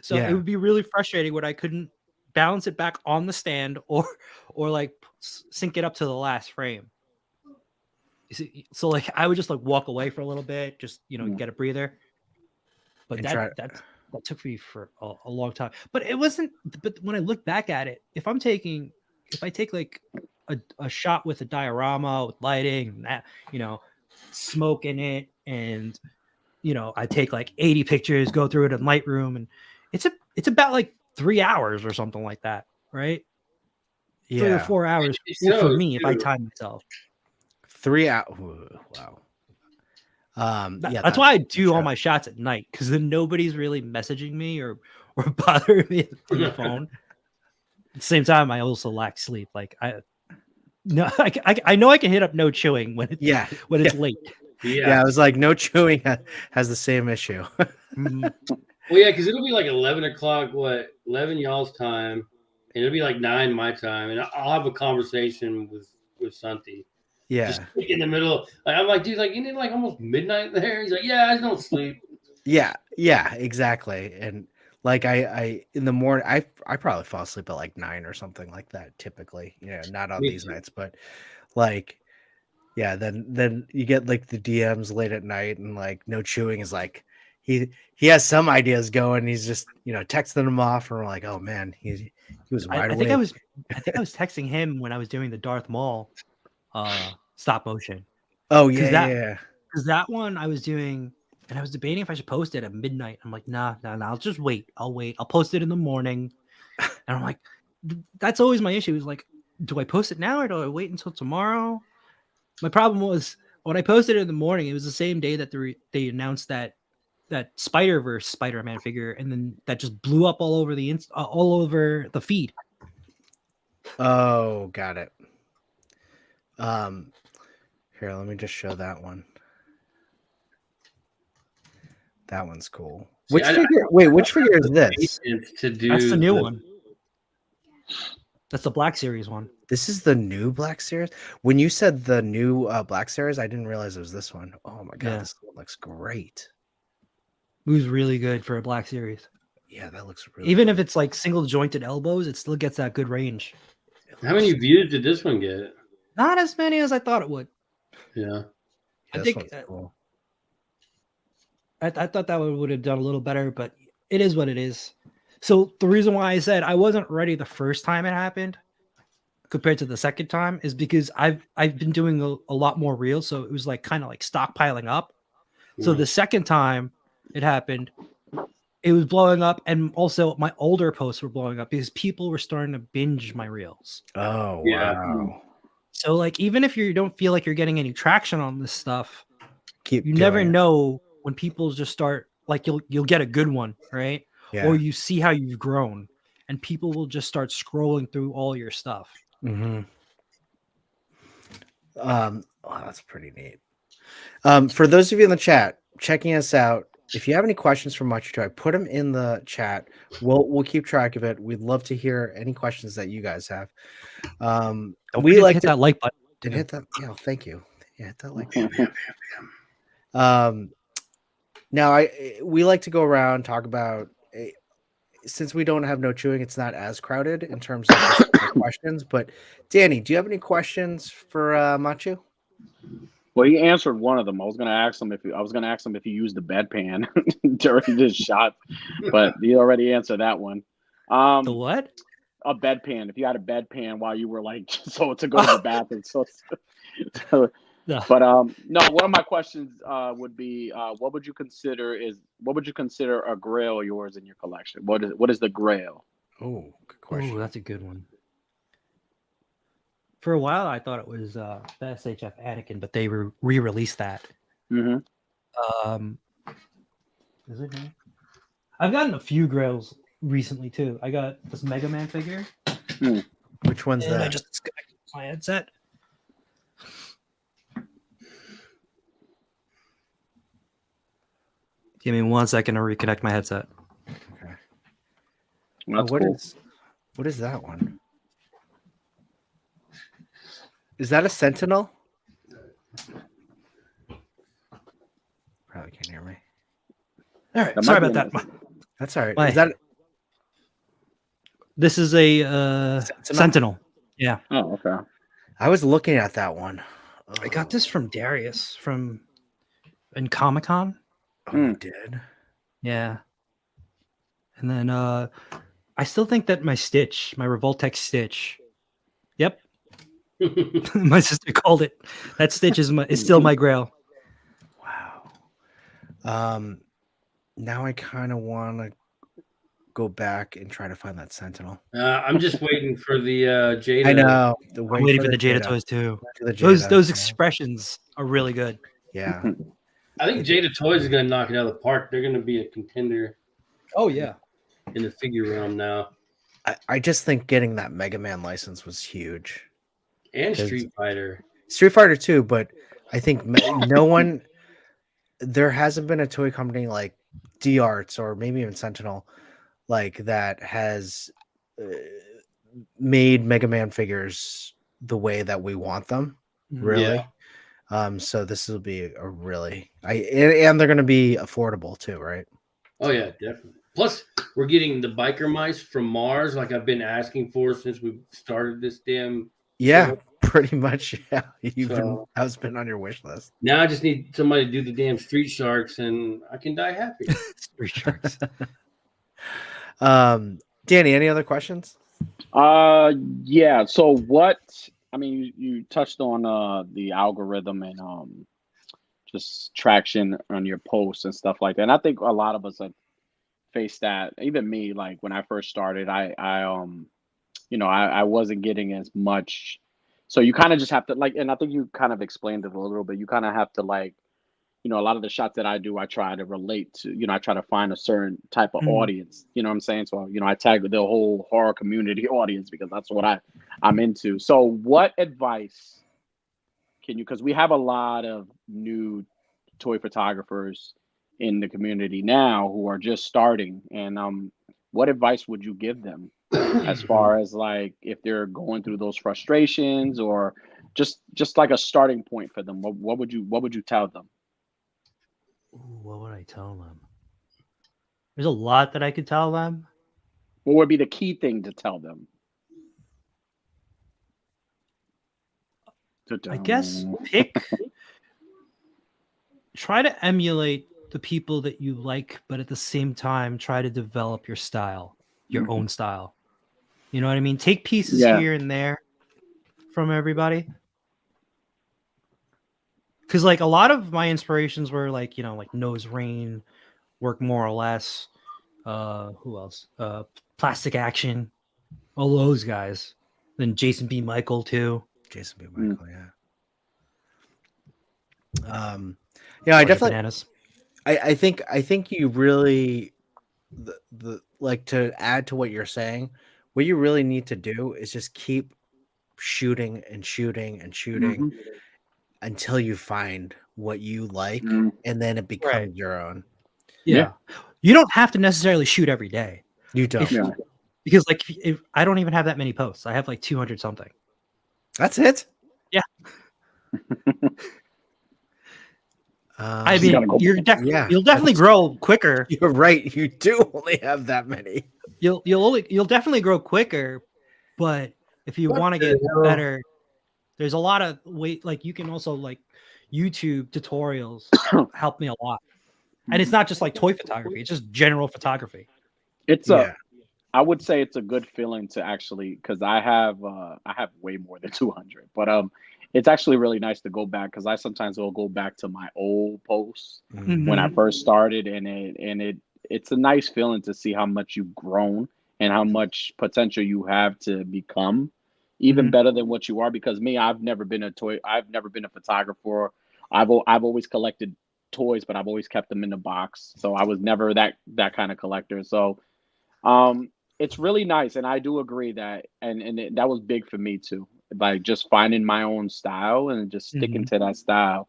So it would be really frustrating when I couldn't balance it back on the stand or like sync it up to the last frame. You see, so like I would just like walk away for a little bit, just get a breather. But that took me for a long time. But it wasn't. But when I look back at it, if I take like a shot with a diorama with lighting and that, smoke in it, and I take like 80 pictures, go through it in Lightroom, and it's about like 3 hours or something like that, right? Yeah. 3 or 4 hours for me if I time myself. 3 hours. Wow. That's why I do all my shots at night, because then nobody's really messaging me or bothering me on the phone. At the same time, I also lack sleep. Like I know I can hit up no chewing when it's late. Yeah, I was like, no chewing has the same issue. Well, yeah, because it'll be like 11 o'clock, 11 y'all's time, and it'll be like 9 my time, and I'll have a conversation with Santi. Yeah, just in the middle. Like I'm like, dude, like you need like almost midnight there. He's like, yeah, I don't sleep. Yeah, exactly. And like I in the morning, I probably fall asleep at like 9 or something like that. Typically, not on these nights, but like, yeah. Then you get like the DMs late at night, and like no chewing is like he has some ideas going. He's just texting them off, and we're like, oh man, he was wide awake. I think I was texting him when I was doing the Darth Maul stop motion. Oh yeah. Because that one I was doing, and I was debating if I should post it at midnight. I'm like, nah, I'll just wait. I'll wait. I'll post it in the morning. And I'm like, that's always my issue. Is like, do I post it now or do I wait until tomorrow? My problem was when I posted it in the morning, it was the same day that they announced that Spider-Verse Spider-Man figure, and then that just blew up all over the feed. Oh, got it. Here, let me just show that one. That one's cool. Which figure is this? That's the new one. That's the Black Series one. This is the new Black Series? When you said the new Black Series, I didn't realize it was this one. Oh my god, this one looks great. It was really good for a Black Series. Yeah, that looks really Even if it's like single jointed elbows, it still gets that good range. How many views did this one get? Not as many as I thought it would. Yeah. I think cool. I thought that would have done a little better, but it is what it is. So the reason why I said I wasn't ready the first time it happened, compared to the second time is because I've been doing a lot more reels, so it was like kind of like stockpiling up. So the second time it happened, it was blowing up, and also my older posts were blowing up because people were starting to binge my reels. Oh Yeah. wow! So like even if you don't feel like you're getting any traction on this stuff, Keep you doing never it. know when people just start like you'll get a good one, right? Yeah. Or you see how you've grown, and people will just start scrolling through all your stuff. Mm-hmm. Oh, that's pretty neat. For those of you in the chat checking us out, if you have any questions for Much Toy, put them in the chat. We'll keep track of it. We'd love to hear any questions that you guys have. Don't We forget to like hit that like button. and too. hit that. Yeah, thank you. Yeah, hit that like button. Now we like to go around talk about. Since we don't have no chewing, it's not as crowded in terms of just questions. But Danny, do you have any questions for Machu? Well, he answered one of them. I was gonna ask him if he used the bedpan during this shot, but he already answered that one. The what? A bedpan. If you had a bedpan while you were like so to go to the bathroom. So No. but no, one of my questions would be what would you consider a grail of yours in your collection? What is the grail? Oh, good question. Oh, that's a good one. For a while, I thought it was the SHF Anakin, but they re-released that. Mm-hmm. Is it here? I've gotten a few grails recently too. I got this Mega Man figure. Which one's And that? I just disconnected my headset. Give me 1 second to reconnect my headset. Okay. That's cool. What is that one? Is that a Sentinel? Probably can't hear me. All right, That sorry might about be that. That's all right. Why? Is that This is a Sentinel. Yeah, Oh, okay. I was looking at that one. I got this from Darius in Comic Con. Oh, you did? Yeah, and then I still think that my Revoltex Stitch. Yep, my sister called it. That Stitch is still my grail. Wow. Now I kind of want to go back and try to find that Sentinel. I'm just waiting for the Jada. I know. I'm waiting for the Jada toys too. Those expressions are really good. Yeah. I think Jada Toys is going to knock it out of the park. They're going to be a contender. Oh yeah, in the figure realm now. I just think getting that Mega Man license was huge. And Street Fighter 2, but I think there hasn't been a toy company like D-Arts or maybe even Sentinel like that has made Mega Man figures the way that we want them. Really. Yeah. So this will be a really and they're going to be affordable too, right? Oh yeah, definitely. Plus, we're getting the biker mice from Mars, like I've been asking for since we started this damn. Yeah, pretty much. Yeah, that's been on your wish list. Now I just need somebody to do the damn Street Sharks, and I can die happy. Street Sharks. Danny, any other questions? Yeah. So you touched on the algorithm and just traction on your posts and stuff like that. And I think a lot of us have faced that. Even me, like when I first started, I wasn't getting as much. So you kind of just have to and I think you kind of explained it a little bit. You kind of have to a lot of the shots that I do, I try to relate to, I try to find a certain type of audience, you know what I'm saying? So, I tag the whole horror community audience because that's what I'm into. So what advice because we have a lot of new toy photographers in the community now who are just starting, and what advice would you give them as far as if they're going through those frustrations or just like a starting point for them? What would you tell them? What would I tell them? There's a lot that I could tell them. What would be the key thing to tell them? I guess try to emulate the people that you like, but at the same time, try to develop your style, your own style. You know what I mean? Take pieces here and there, from everybody. Because like a lot of my inspirations were like, you know, like Nose Rain, Work More or Less. Who else? Plastic Action, all those guys. Then Jason B. Michael too. Jason B. Michael, yeah. I definitely. Bananas. I think you really the like, to add to what you're saying. What you really need to do is just keep shooting and shooting and shooting until you find what you like, and then it becomes your own. Yeah. You don't have to necessarily shoot every day. You don't. Because like if I don't even have that many posts. I have like 200 something. That's it. Yeah. I mean, you'll definitely grow quicker. You're right. You do only have that many. You'll definitely grow quicker, but if you want to get better, there's a lot of like you can also like YouTube tutorials help me a lot. And it's not just like toy photography, it's just general photography. It's I would say it's a good feeling to actually, because I have way more than 200, but it's actually really nice to go back, because I sometimes will go back to my old posts when I first started, and it's a nice feeling to see how much you've grown and how much potential you have to become even better than what you are. Because me, I've never been a photographer. I've always collected toys, but I've always kept them in the box, so I was never that kind of collector. So it's really nice, and I do agree that, that was big for me too. Like just finding my own style and just sticking to that style,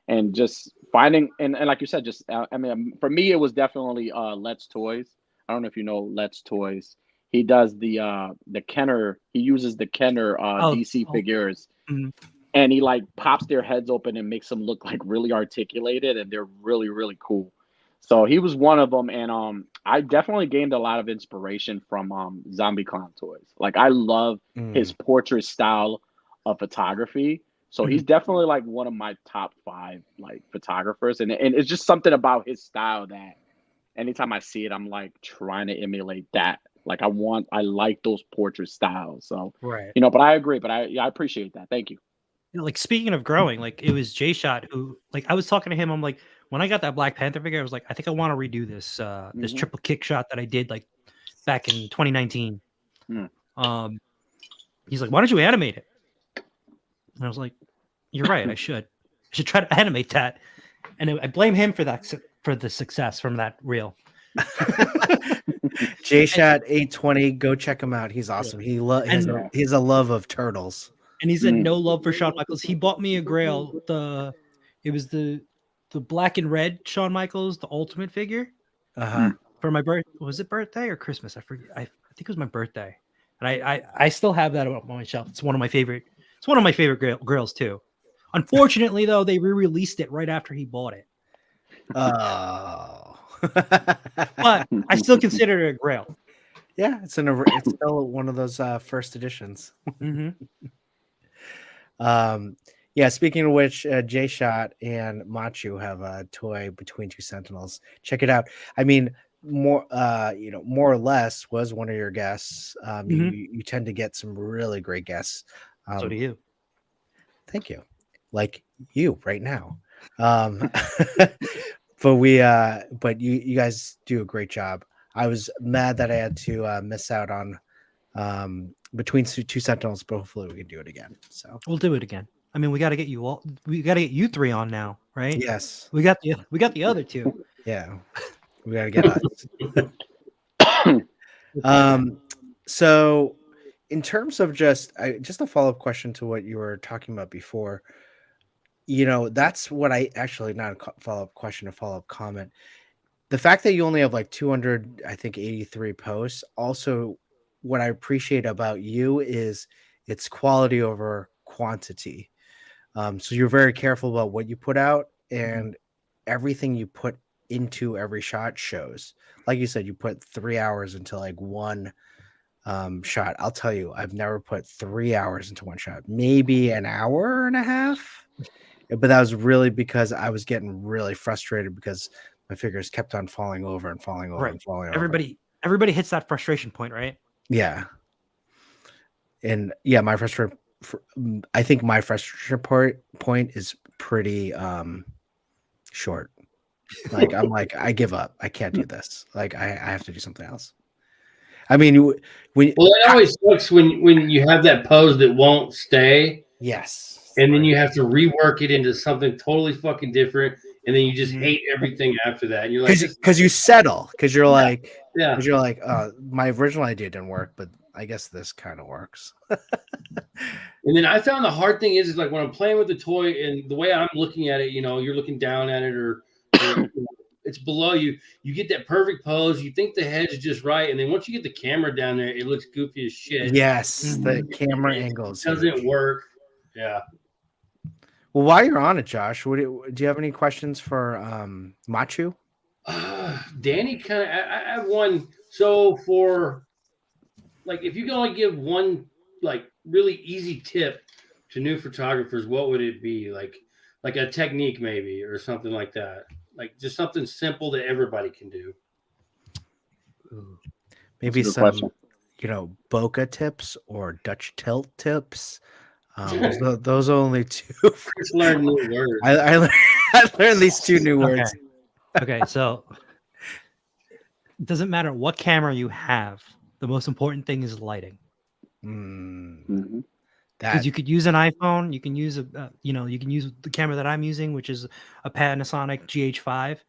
and just finding and like you said, just I mean, for me, it was definitely Let's Toys. I don't know if you know Let's Toys. He does the Kenner. He uses the Kenner DC figures, and he like pops their heads open and makes them look like really articulated, and they're really, really cool. So he was one of them, and I definitely gained a lot of inspiration from Zombie Clown Toys. Like I love his portrait style of photography. So he's definitely like one of my top 5 like photographers, and it's just something about his style that anytime I see it, I'm like trying to emulate that. Like I like those portrait styles. So right, but I agree. But I appreciate that. Thank you. Like speaking of growing, like it was J Shot who, like I was talking to him. I'm like, when I got that Black Panther figure, I was like, I think I want to redo this this triple kick shot that I did like back in 2019. He's like, why don't you animate it? And I was like, you're right, I should try to animate that. And I blame him for that, for the success from that reel. J-Shot 820, go check him out. He's awesome. He has a love of turtles. And he said no love for Shawn Michaels. He bought me a Grail. It was the black and red Shawn Michaels, the Ultimate figure. For my birthday. Was it birthday or Christmas? I forget. I think it was my birthday. And I still have that on my shelf. It's one of my favorite. It's one of my favorite Grails too. Unfortunately, though, they re-released it right after he bought it. Oh. But I still consider it a Grail. Yeah, it's still one of those first editions. Yeah, speaking of which, J-Shot and Machu have a toy Between Two Sentinels. Check it out. I mean, more or less was one of your guests. You tend to get some really great guests. So do you. Thank you. Like you right now. But you guys do a great job. I was mad that I had to miss out on Between Two Sentinels, but hopefully we can do it again. So we'll do it again. I mean, we got to get you all. We got to get you 3 on now, right? Yes. We got the other 2. Yeah, we got to get us. So, in terms of just a follow-up question to what you were talking about before, that's what I actually, not a follow-up question, a follow-up comment. The fact that you only have like 200, I think 83 posts. Also, what I appreciate about you is it's quality over quantity. So you're very careful about what you put out, and everything you put into every shot shows. Like you said, you put 3 hours into like one shot. I'll tell you, I've never put 3 hours into one shot. Maybe an hour and a half, but that was really because I was getting really frustrated because my figures kept on falling over and falling over and falling over. Everybody hits that frustration point, right? Yeah. And yeah, my frustration I think my frustration point is pretty short. Like I'm like, I give up. I can't do this. Like I have to do something else. I mean, when Well, it always sucks when you have that pose that won't stay, yes, and then you have to rework it into something totally fucking different, and then you just Mhm. hate everything after that. And you're like, because you settle because you're like yeah. because you're like my original idea didn't work, but I guess this kind of works. And then I found the hard thing is like when I'm playing with the toy and the way I'm looking at it, you know, you're looking down at it or you know, it's below you. You get that perfect pose. You think the head's just right, and then once you get the camera down there, it looks goofy as shit. Yes, the camera It angle is doesn't huge. work. Yeah. Well, while you're on it, Josh, do you have any questions for Machu? Danny kind of. I have one. So for like, if you can only give one like really easy tip to new photographers, what would it be? Like a technique maybe or something like that. Like just something simple that everybody can do. Maybe That's a good some, question. bokeh tips or Dutch tilt tips. Those are only two. Just learn new words. I learned these two new words. Okay, so it doesn't matter what camera you have. The most important thing is lighting. Mhm. Because you could use an iPhone, you can use you can use the camera that I'm using, which is a Panasonic GH5,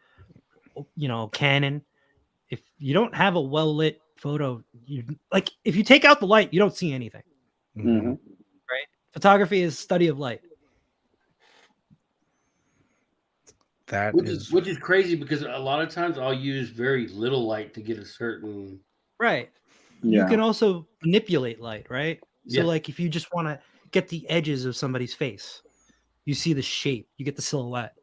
Canon. If you don't have a well lit photo, if you take out the light, you don't see anything. Mhm. Right? Photography is study of light. That Which is is crazy because a lot of times I'll use very little light to get a certain. Right. Yeah. You can also manipulate light, right? So Yeah. like if you just want to get the edges of somebody's face, you see the shape, you get the silhouette.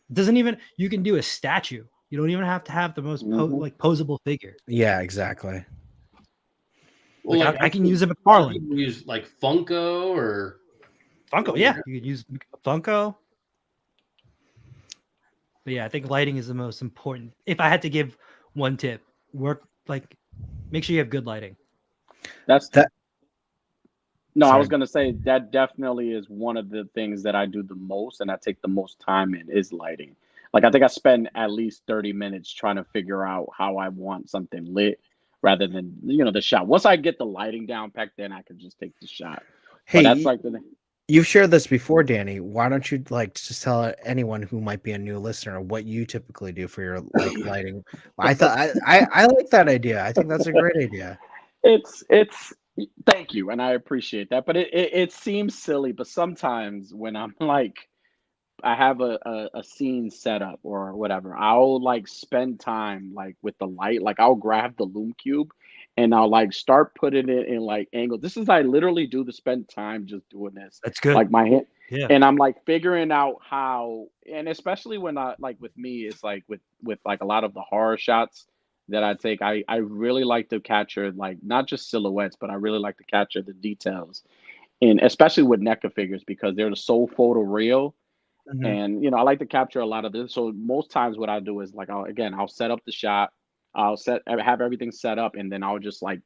It doesn't even you can do a statue. You don't even have to have the most posable figure. yeah, exactly. Well, Like like I can use a McFarlane. people use like Funko or Funko, yeah. You could use Funko. But yeah, I think lighting is the most important. If I had to give one tip, make sure you have good lighting. That's That No, I sorry. was gonna say that definitely is one of the things that I do the most and I take the most time in is lighting. Like I think I spend at least 30 minutes trying to figure out how I want something lit rather than the shot. Once I get the lighting down packed, then I can just take the shot. But that's Hey, like the you've shared this before, Danny. Why don't you just tell anyone who might be a new listener what you typically do for your lighting? I thought I like that idea. I think that's a great idea. it's thank you and I appreciate that. But it seems silly, but sometimes when I'm like I have a scene set up or whatever. I'll like spend time like with the light. Like I'll grab the Loom Cube and I'll like start putting it in like angles. This is I literally do to spend time just doing this. That's good. Like my hand Yeah. and I'm like figuring out how and especially when I like with me, it's like with like a lot of the horror shots that I take, I really like to capture like not just silhouettes, but I really like to capture the details. And especially with NECA figures because they're so photo real Mhm. and I like to capture a lot of this. So most times what I do is like I'll set up the shot, have everything set up, and then I'll just like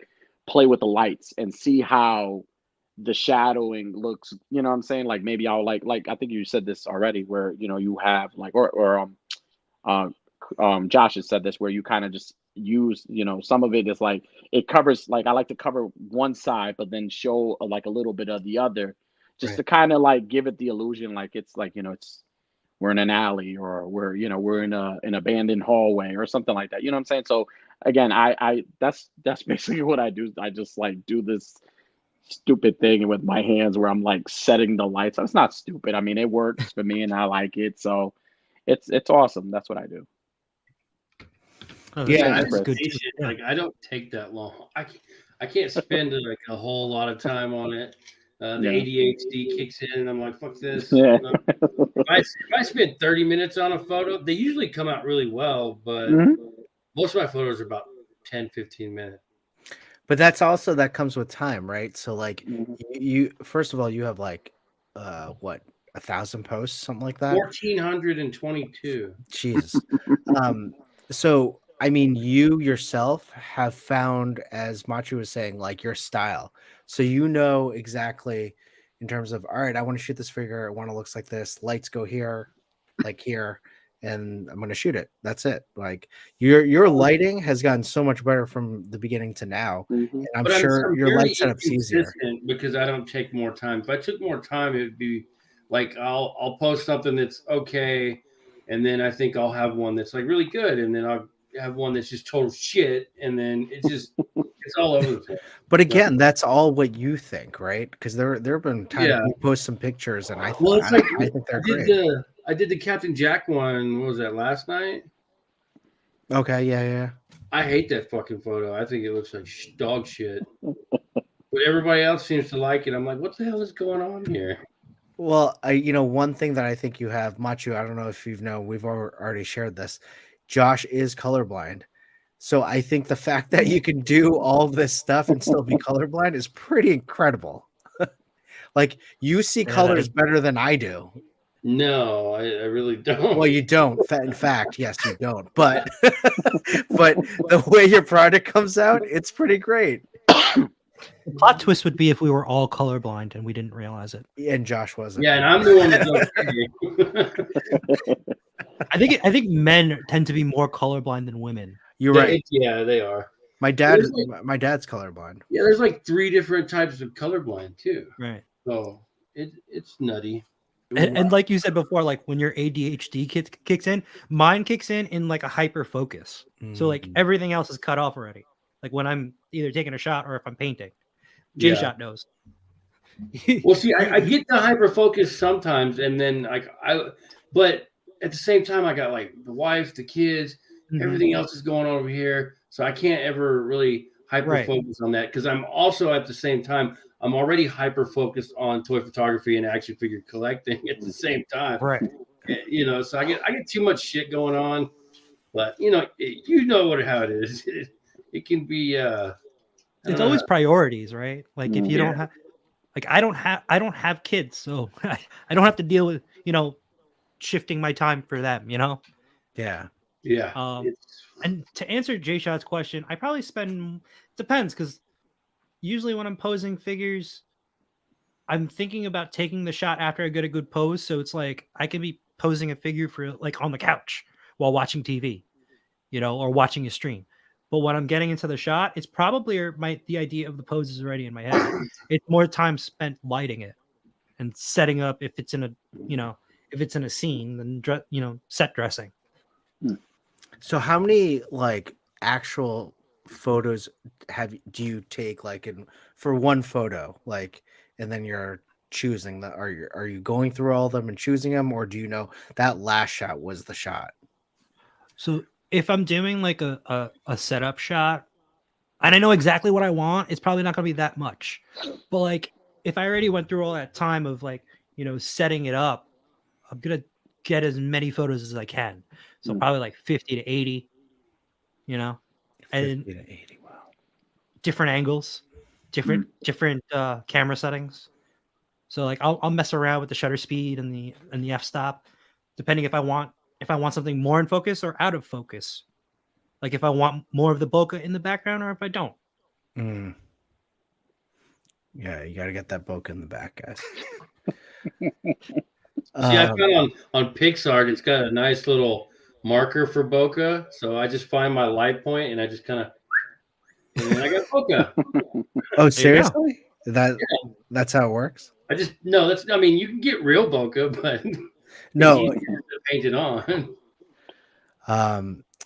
play with the lights and see how the shadowing looks. You know what I'm saying? Like maybe I'll like I think you said this already, where you have like uh, Josh has said this where you kind of just use some of it is like it covers like I like to cover one side but then show like a little bit of the other just Right. to kind of like give it the illusion like it's like it's we're in an alley or we're in an abandoned hallway or something like that. You know what I'm saying? So again, I that's basically what I do. I just like do this stupid thing with my hands where I'm like setting the lights. It's not stupid. I mean, it works for me and I like it. So it's awesome. That's what I do. Oh, Yeah, Thank you, I'm Chris. good too. patient. Yeah. Like I don't take that long. I can't spend like a whole lot of time on it. The Yeah. ADHD kicks in, and I'm like, "Fuck this." Yeah. If I spend 30 minutes on a photo, they usually come out really well, but Mhm. most of my photos are about 10, 15 minutes. but that's also that comes with time, right? So like Mhm. you first of all you have like what 1,000 posts, something like that. 1,422. Jesus. Um, so I mean, you yourself have found, as Machu was saying, like your style. So you know exactly in terms of, all right, I want to shoot this figure. I want it looks like this. Lights go here, like here, and I'm going to shoot it. That's it. Like your lighting has gotten so much better from the beginning to now, Mm-hmm. and I'm But sure I'm your very light setup's easier. inconsistent because I don't take more time. If I took more time, it would be like I'll post something that's okay, and then I think I'll have one that's like really good, and then I'll have one that's just total shit, and then it's all over the place. But So, again, that's all what you think, right? Because there have been times yeah. you post some pictures, and Well, it's like I think they're I did great. the Captain Jack one. What was that last night? Okay, yeah. I hate that fucking photo. I think it looks like dog shit. But everybody else seems to like it. I'm like, what the hell is going on here? Well, one thing that I think you have, Machu, I don't know if you've known, we've already shared this. Josh is colorblind. So I think the fact that you can do all this stuff and still be colorblind is pretty incredible. Like you see Yeah, that colors is- better than I do. No, I really don't. Well, you don't. In fact, yes, you don't. But but the way your product comes out, it's pretty great. The plot twist would be if we were all colorblind and we didn't realize it. And Josh wasn't. Yeah, and I'm the one that's okay. I think men tend to be more colorblind than women. You're right. Yeah, they are. My dad's colorblind. Yeah, there's like 3 different types of colorblind too. Right. So it's nutty. And like you said before, like when your ADHD kicks in, mine kicks in like a hyper focus. So like everything else is cut off already. Like when I'm either taking a shot or if I'm painting. J Shot knows. Well, see, I get the hyper focus sometimes, and then but at the same time, I got like the wife, the kids, everything else is going over here, so I can't ever really hyper focus on that because I'm also at the same time I'm already hyper focused on toy photography and action figure collecting at the same time. Right. So I get too much shit going on, but how it is. It can be. It's always priorities, right? Like if you don't have, like I don't have kids, so I don't have to deal with shifting my time for them. Yeah. And to answer J Shot's question, I probably spend depends because usually when I'm posing figures, I'm thinking about taking the shot after I get a good pose. So it's like I can be posing a figure for like on the couch while watching TV, or watching a stream. But when I'm getting into the shot, it's probably the idea of the pose is already in my head. It's more time spent lighting it and setting up if it's in a scene, then set dressing. So how many like actual photos do you take for one photo, and then you're choosing that? Are you going through all of them and choosing them, or do you know that last shot was the shot? So if I'm doing like a setup shot and I know exactly what I want, it's probably not going to be that much. But like if I already went through all that time of setting it up, I'm going to get as many photos as I can. So probably like 50 to 80, 50 and to 80. Wow. different angles, different camera settings. So like I'll mess around with the shutter speed and the f-stop, depending if I want something more in focus or out of focus. Like if I want more of the bokeh in the background or if I don't. Yeah, you got to get that bokeh in the back, guys. See, I found on PixArt, it's got a nice little marker for bokeh. So I just find my light point and I just kind of, and then I got bokeh. Oh, seriously? That's how it works? You can get real bokeh, but no, it's easier to paint it on.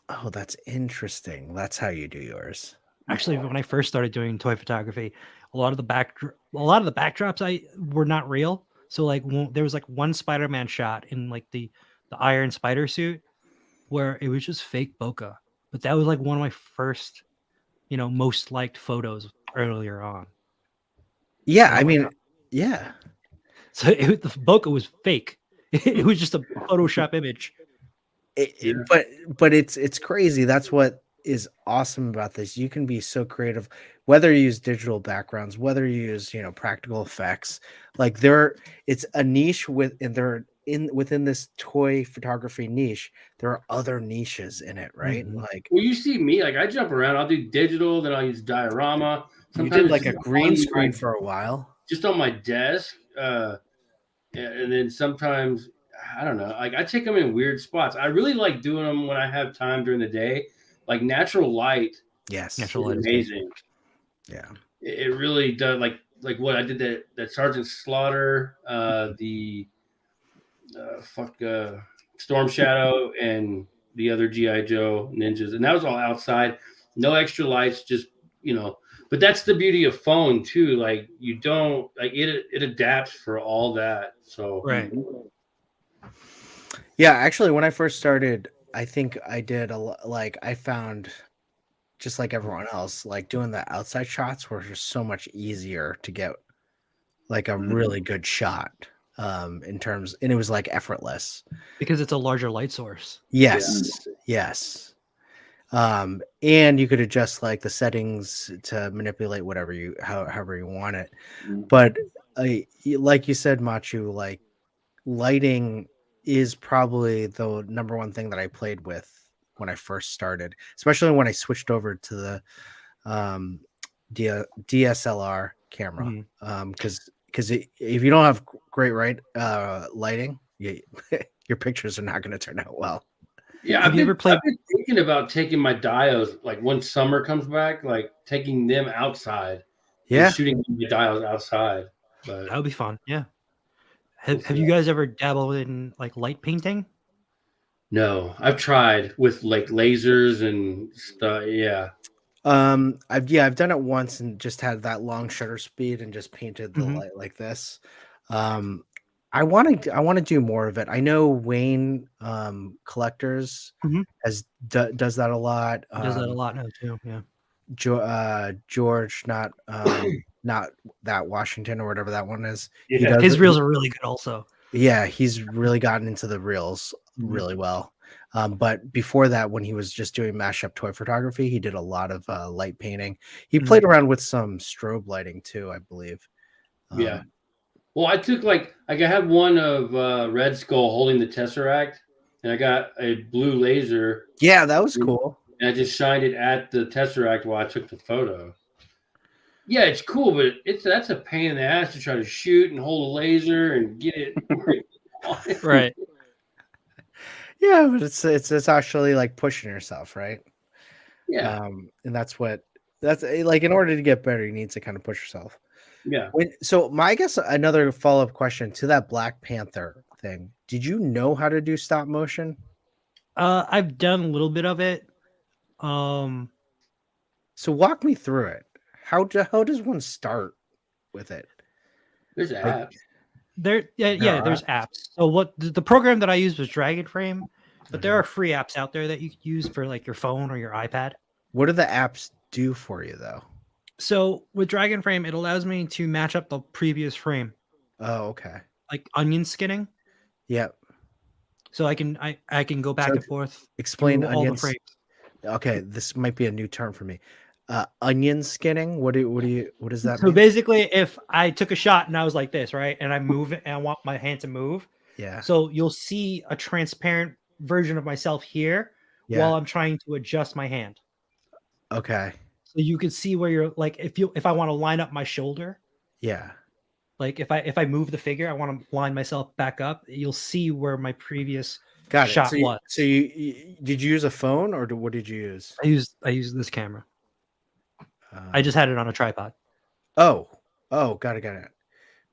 Oh, that's interesting. That's how you do yours. Actually, when I first started doing toy photography, a lot of the backdrops were not real. So like there was like one Spider-Man shot in like the Iron Spider suit where it was just fake bokeh. But that was like one of my first, most liked photos earlier on. Yeah, I mean, yeah. So the bokeh was fake. It was just a Photoshop image. But it's crazy. That's what is awesome about this. You can be so creative, whether you use digital backgrounds, whether you use practical effects. Like it's a niche within this toy photography niche, there are other niches in it, right? Mhm. Like Well, you see me, like I jump around. I'll do digital, then I'll use diorama. you did Sometimes like it's a green screen my, for a while. just on my desk. And then sometimes I don't know. Like I take them in weird spots. I really like doing them when I have time during the day. Like natural light Yes. Natural is light is good. amazing. Yeah. It really does. Like what I did that Sergeant Slaughter, the Storm Shadow, and the other GI Joe ninjas, and that was all outside. No extra lights, just But that's the beauty of phone too. Like you don't like it adapts for all that. So Right. Yeah, actually, when I first started, I think I did like I found just like everyone else, like doing the outside shots were just so much easier to get like a really good shot. In terms, and it was like effortless. Because it's a larger light source. Yes, yes. And you could adjust like the settings to manipulate whatever however you want it. But like you said, Machu, like lighting is probably the number one thing that I played with when I first started, especially when I switched over to the um, DSLR camera. Mhm. Because if you don't have great lighting, your pictures are not going to turn out well. yeah, Have you ever played? I've been thinking about taking my diodes, like when summer comes back, like taking them outside and Yeah. shooting the diodes outside. But That would be fun. Yeah. we'll Have see. you guys ever dabbled in like light painting? No, I've tried with like lasers and stuff. Yeah. I've done it once and just had that long shutter speed and just painted the Mhm. light like this. Um, I want to do more of it. I know Wayne Collectors Mhm. does that a lot. He does that a lot now too. Yeah. George, not that Washington or whatever that one is. He Yeah. does His it. reels are really good also. Yeah, he's really gotten into the reels Mhm. really well. But before that, when he was just doing mashup toy photography, he did a lot of light painting. He Mhm. played around with some strobe lighting too, I believe. Yeah. Well, I took like I had one of Red Skull holding the Tesseract, and I got a blue laser, Yeah, that was and cool. I just shined it at the Tesseract while I took the photo. Yeah, it's cool, but that's a pain in the ass to try to shoot and hold a laser and get it where you want it. Right. Yeah, but it's actually like pushing yourself, right? Yeah, And that's like in order to get better, you need to kind of push yourself. yeah. I guess another follow-up question to that Black Panther thing. Did you know how to do stop motion? I've done a little bit of it. Um, So walk me through it. How does one start with it? There's Like apps. yeah, there's apps. So what the program that I used was Dragon Frame, but there Mhm. are free apps out there that you can use for like your phone or your iPad. What do the apps do for you though? So with Dragon Frame, it allows me to match up the previous frame, Oh, okay. like onion skinning. Yep. So I can go back So and forth explain through all the onions. frames. Okay, this might be a new term for me. Onion skinning. What does that So mean? basically, if I took a shot and I was like this, right, and I move it and I want my hand to move, Yeah. so you'll see a transparent version of myself here Yeah. while I'm trying to adjust my hand. Okay. So you can see where you're like if I want to line up my shoulder, Yeah. like if I move the figure, I want to line myself back up. You'll see where my previous Got it. shot was. So you did you use a phone or what did you use? I used this camera. I just Um, had it on a tripod. oh, got it.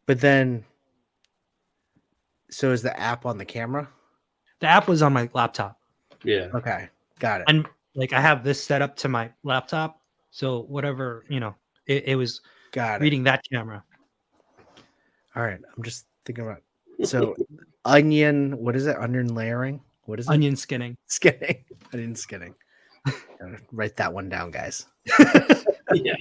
But then, so is the app on the camera? The app was on my laptop, Yeah. Okay, got it. and like I have this set up to my laptop, so whatever it was Got it. reading that camera. All right, I'm just thinking about. So, onion. What is it? Onion layering. What is it? Onion skinning. Skinning. Onion skinning. Gotta write that one down, guys. Yeah.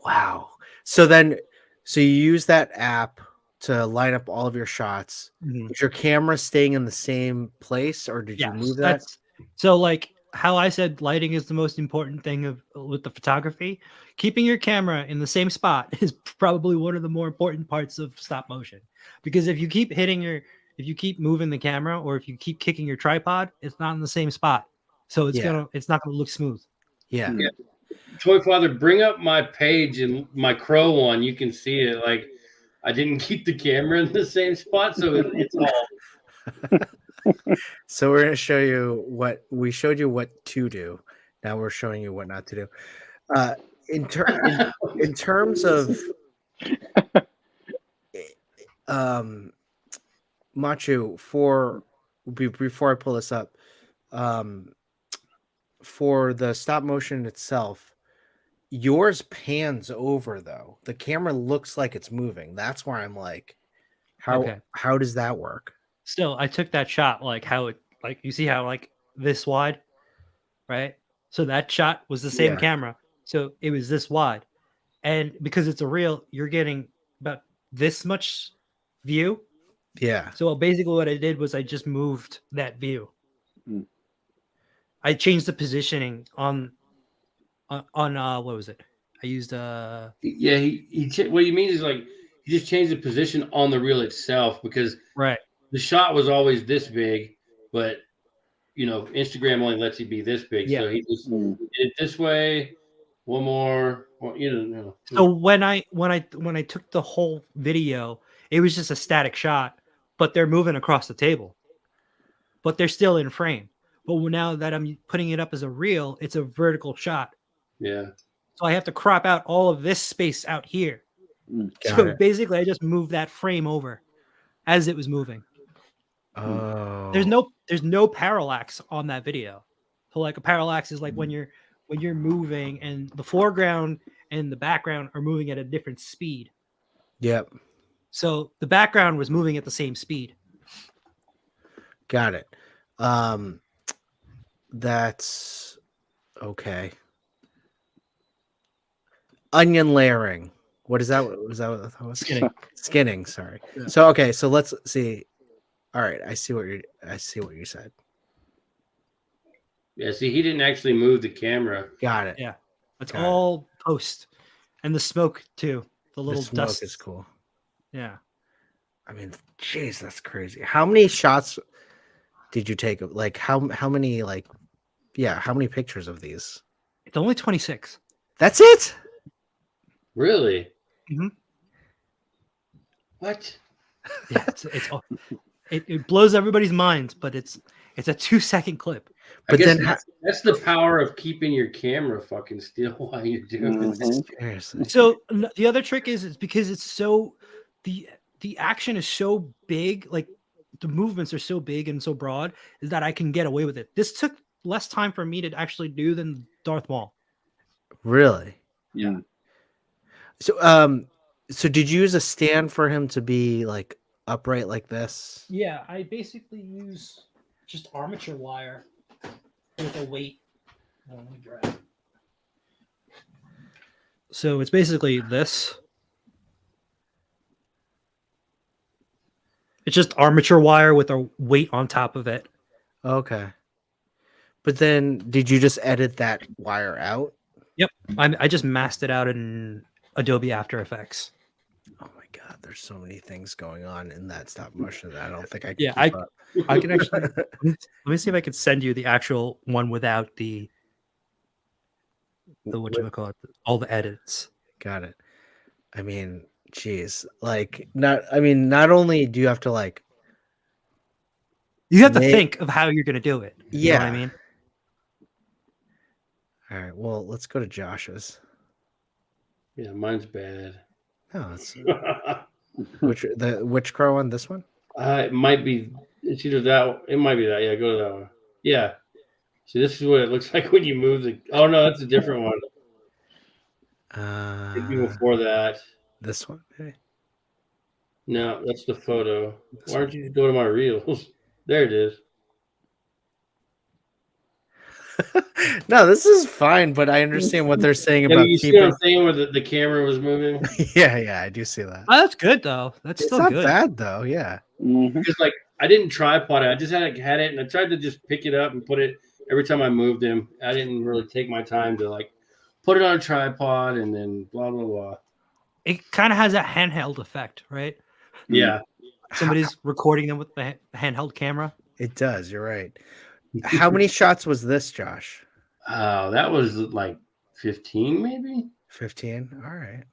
Wow. So you use that app to line up all of your shots. Mhm. Is your camera staying in the same place, or did you Yes, move that? that's so like how I said lighting is the most important thing with the photography. Keeping your camera in the same spot is probably one of the more important parts of stop motion, because if you keep moving the camera, or if you keep kicking your tripod, it's not in the same spot, so it's not gonna look smooth. Yeah. Toy Father, bring up my page and my crow one. You can see it. Like, I didn't keep the camera in the same spot, so it's all. So we're going to show you what we showed you what to do. Now we're showing you what not to do. In terms of Machu, before I pull this up, for the stop motion itself, yours pans over though. The camera looks like it's moving. That's where I'm like, how does that work? Still, I took that shot like you see how like this wide, right? So that shot was the same camera. So it was this wide. And because it's a reel, you're getting about this much view. Yeah. So basically what I did was I just moved that view. I changed the positioning on what was it? I used what you mean is like he just changed the position on the reel itself, because the shot was always this big, but Instagram only lets you be this big. So he just did it this way. One more, So when I took the whole video, it was just a static shot, but they're moving across the table, but they're still in frame. But now that I'm putting it up as a reel, it's a vertical shot. Yeah. So I have to crop out all of this space out here. So basically, I just moved that frame over as it was moving. Oh. There's no parallax on that video. So like a parallax is like when you're moving and the foreground and the background are moving at a different speed. Yep. So the background was moving at the same speed. Got it. That's okay. Onion layering. What is that? Was that what that was? Skinning. Sorry. Yeah. So okay. So let's see. All right. I see what you said. Yeah. See, he didn't actually move the camera. Got it. Yeah. That's all post, and the smoke too. The little smoke dust is cool. Yeah. I mean, jeez, that's crazy. How many shots did you take? Like how many how many pictures of these? It's only 26. That's it? Really? Mm-hmm. What? Yeah, it blows everybody's minds, but it's a 2-second clip. But then that's the power of keeping your camera fucking still while you're doing it. So the other trick is because it's so the action is so big, like the movements are so big and so broad, is that I can get away with it. This took less time for me to actually do than Darth Maul. Really? Yeah. So did you use a stand for him to be like upright like this? Yeah, I basically use just armature wire with a weight. Let me grab it. So it's basically this. It's just armature wire with a weight on top of it. Okay. But then did you just edit that wire out? Yep. I just masked it out in Adobe After Effects. Oh my God. There's so many things going on in that stop motion that I don't think I can keep up. I can actually let me see if I can send you the actual one without the whatchamacallit, all the edits. Got it. I mean, geez, like not only do you have to you have to think of how you're going to do it. You know what I mean? All right. Well, let's go to Josh's. Yeah, mine's bad. No, it's which crow one? This one? It might be. It's either that. It might be that. Yeah, go to that one. Yeah. See, this is what it looks like when you move the. Oh no, that's a different one. Maybe before that. This one? Maybe? No, that's the photo. Why don't you go to my reels? There it is. No, this is fine, but I understand what they're saying about you see what I'm saying where the camera was moving? Yeah, I do see that. Oh, that's good though. That's still not good. Bad though, yeah. Because I didn't tripod it. I just had it and I tried to just pick it up and put it every time I moved him, I didn't really take my time to like put it on a tripod and then blah blah blah. It kind of has that handheld effect, right? Yeah. Somebody's recording them with the handheld camera. It does. You're right. How many shots was this, Josh? That was like 15, maybe 15. All right.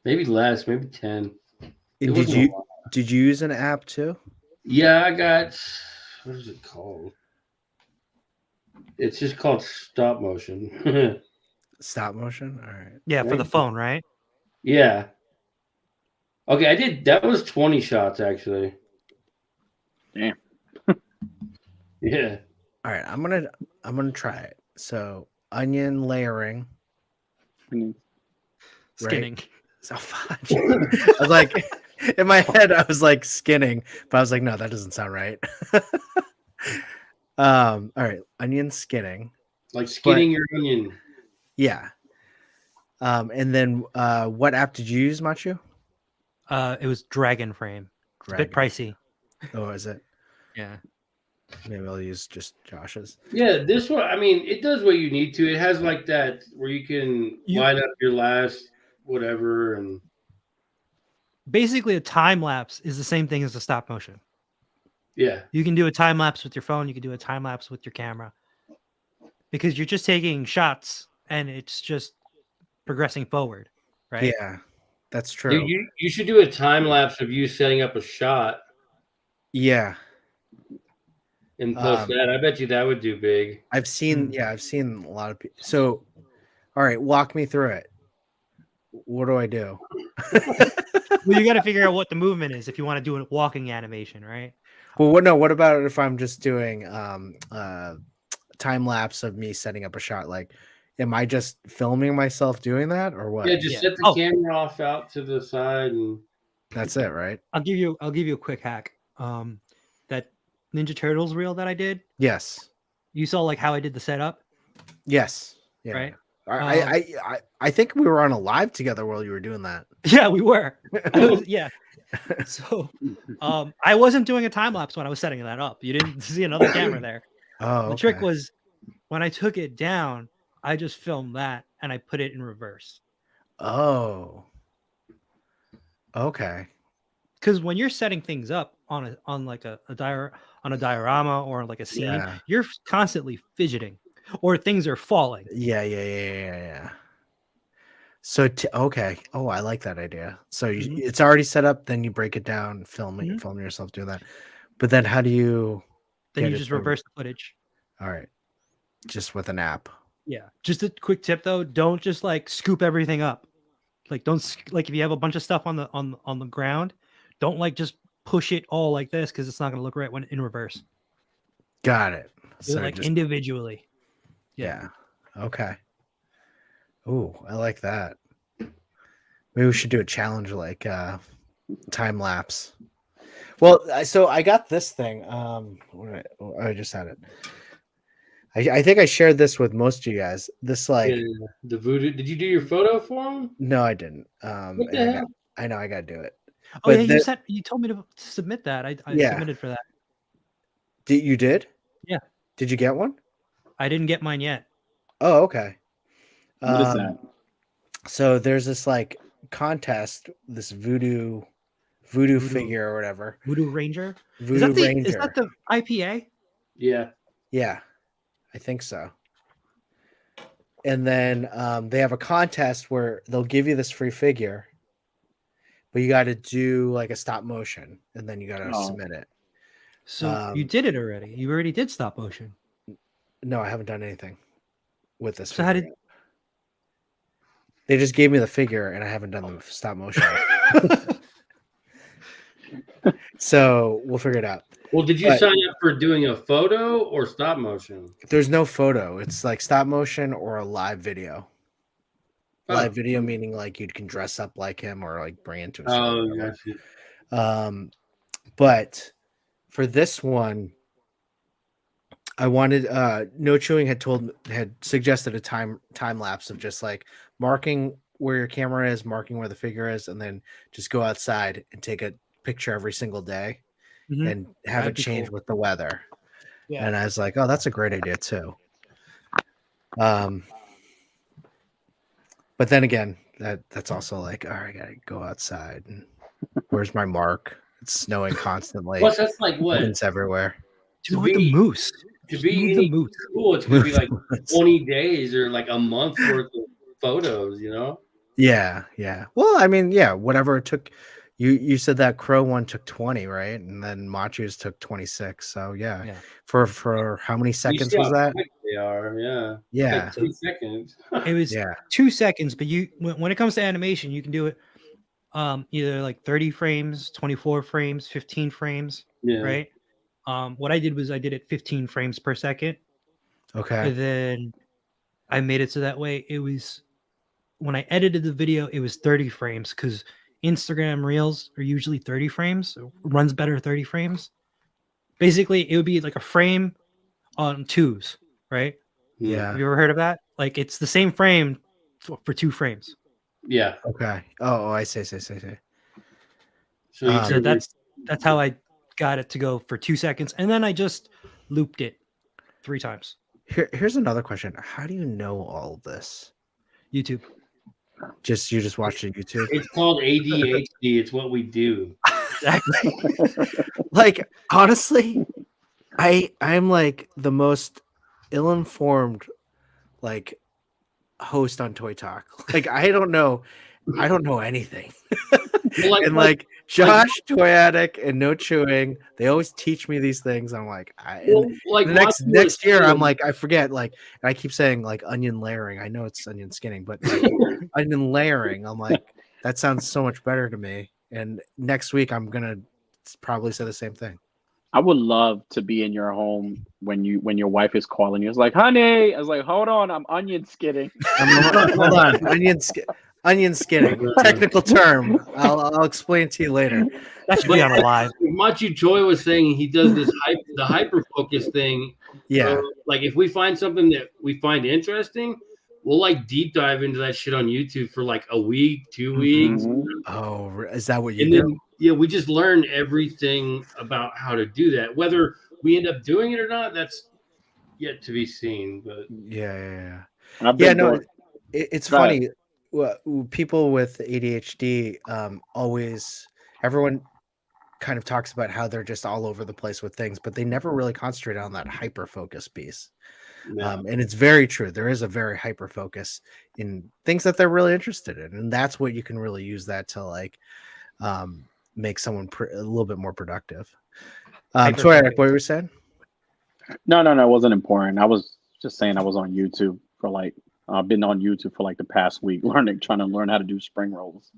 maybe less, maybe 10. It And wasn't a lot. did you use an app too? Yeah, I got, what is it called? It's just called stop motion. Stop motion. All right. Yeah, for the phone, right? Yeah. Okay, I did. That was 20 shots actually. Damn. Yeah. All right. I'm gonna try it. So onion layering. Skinning. So fudge. I was like, in my head, I was like skinning, but I was like, no, that doesn't sound right. All right, onion skinning. Like skinning your onion. Yeah. And then what app did you use, Machu? It was Dragon Frame. It's a bit pricey. Oh, is it? Yeah. Maybe I'll use just Josh's. Yeah, this one, I mean, it does what you need to. It has like that where you can line up your last whatever and Basically, a time lapse is the same thing as a stop motion. yeah. You can do a time lapse with your phone. You can do a time lapse with your camera because you're just taking shots and it's just progressing forward, right? Yeah, that's true. Dude, you should do a time lapse of you setting up a shot Yeah. and post that. I bet you that would do big. I've seen a lot of people. So, all right, walk me through it. What do I do? Well, you got to figure out what the movement is if you want to do a walking animation, right? Well, what about if I'm just doing time lapse of me setting up a shot? Like, am I just filming myself doing that or what? Yeah, just set the camera off out to the side and that's it, right? I'll give you a quick hack. That Ninja Turtles reel that I did. Yes. You saw like how I did the setup. Yes. Yeah. Right. I think we were on a live together while you were doing that. Yeah, we were. Yeah. So, I wasn't doing a time lapse when I was setting that up. You didn't see another camera there. Oh, the trick was when I took it down, I just filmed that and I put it in reverse. Oh. Okay. Because when you're setting things up on a diorama or like a scene, you're constantly fidgeting or things are falling. Yeah. So okay. Oh, I like that idea. So it's already set up. Then you break it down, film yourself doing that. But then how do you? Then you just reverse the footage. All right, just with an app. Yeah. Just a quick tip though: don't just like scoop everything up. Like don't like if you have a bunch of stuff on the ground, don't like just push it all like this because it's not going to look right when in reverse. Got it. So like just individually. Yeah. Okay. Ooh, I like that. Maybe we should do a challenge like time lapse. Well, so I got this thing. I just had it. I think I shared this with most of you guys. This like the voodoo. Did you do your photo for him? No, I didn't. What the hell? I know I got to do it. Oh yeah, you told me to submit that. I submitted for that. You did? Yeah. Did you get one? I didn't get mine yet. Oh, okay. What is that? So there's this like contest, this voodoo figure or whatever. Voodoo Ranger. Is that the IPA? Yeah. Yeah, I think so. And then they have a contest where they'll give you this free figure, but you got to do like a stop motion, and then you got to submit it. So you did it already. You already did stop motion. No, I haven't done anything with this. So how did? They just gave me the figure, and I haven't done the stop motion. So we'll figure it out. Well, did you sign up for doing a photo or stop motion? There's no photo. It's like stop motion or a live video. Oh. Live video meaning like you can dress up like him or like bring into a story. But for this one, I wanted No Chewing had suggested a time lapse of just like marking where your camera is, marking where the figure is, and then just go outside and take a picture every single day and have it change with the weather. Yeah. And I was like, oh, that's a great idea too. But then again, that's also like, all right, I gotta go outside. And where's my mark? It's snowing constantly. Plus, that's like what Chickens everywhere. To move the moose. to Just be move any the moose. cool. It's gonna be like 20 days or like a month worth of photos. Yeah. Well, I mean, yeah, whatever it took. You said that crow one took 20, right? And then Machu's took 26. So yeah. For how many You seconds see was how that? quick they are. Yeah. Yeah. Like 2 seconds. It was Yeah. 2 seconds, but when it comes to animation, you can do it either like 30 frames, 24 frames, 15 frames, Yeah. right? What I did was I did it 15 frames per second. Okay. And then I made it so that way it was when I edited the video, it was 30 frames because Instagram Reels are usually 30 frames. It runs better 30 frames. Basically, it would be like a frame on twos, right? Yeah. Have you ever heard of that? Like it's the same frame for 2 frames. Yeah. Okay. Oh, I see. So So that's how I got it to go for 2 seconds, and then I just looped it 3 times. Here's another question. How do you know all of this? YouTube. You just watched it YouTube? it's called ADHD. It's what we do. Exactly. Like honestly, I'm like the most ill-informed like host on Toy Talk. Like I don't know anything. Well, And like Josh, Toy Addict, and No Chewing, they always teach me these things. I'm like, the next year, I'm like, I forget. Like, and I keep saying like onion layering. I know it's onion skinning, but like, onion layering. I'm like, that sounds so much better to me. And next week, I'm gonna probably say the same thing. I would love to be in your home when your wife is calling you. It's like, honey. I was like, hold on, I'm onion skinning. Hold on, onion skinning, technical term. I'll explain it to you later. That should be on a live. Machu Choi was saying he does this the hyper focus thing. Yeah. So, like if we find something that we find interesting, we'll like deep dive into that shit on YouTube for like a week, 2 weeks. Oh, is that what you And do? then yeah, we just learn everything about how to do that. Whether we end up doing it or not, that's yet to be seen. But Yeah. I've Yeah, been no, doing- it's Go funny. Well, people with ADHD everyone kind of talks about how they're just all over the place with things, but they never really concentrate on that hyper focus piece. yeah. And it's very true. There is a very hyper focus in things that they're really interested in, and that's what you can really use that to like make someone a little bit more productive. Sorry, Eric, what were you saying? No, it wasn't important. I was just saying I was on YouTube for like I've been on YouTube for like the past week trying to learn how to do spring rolls.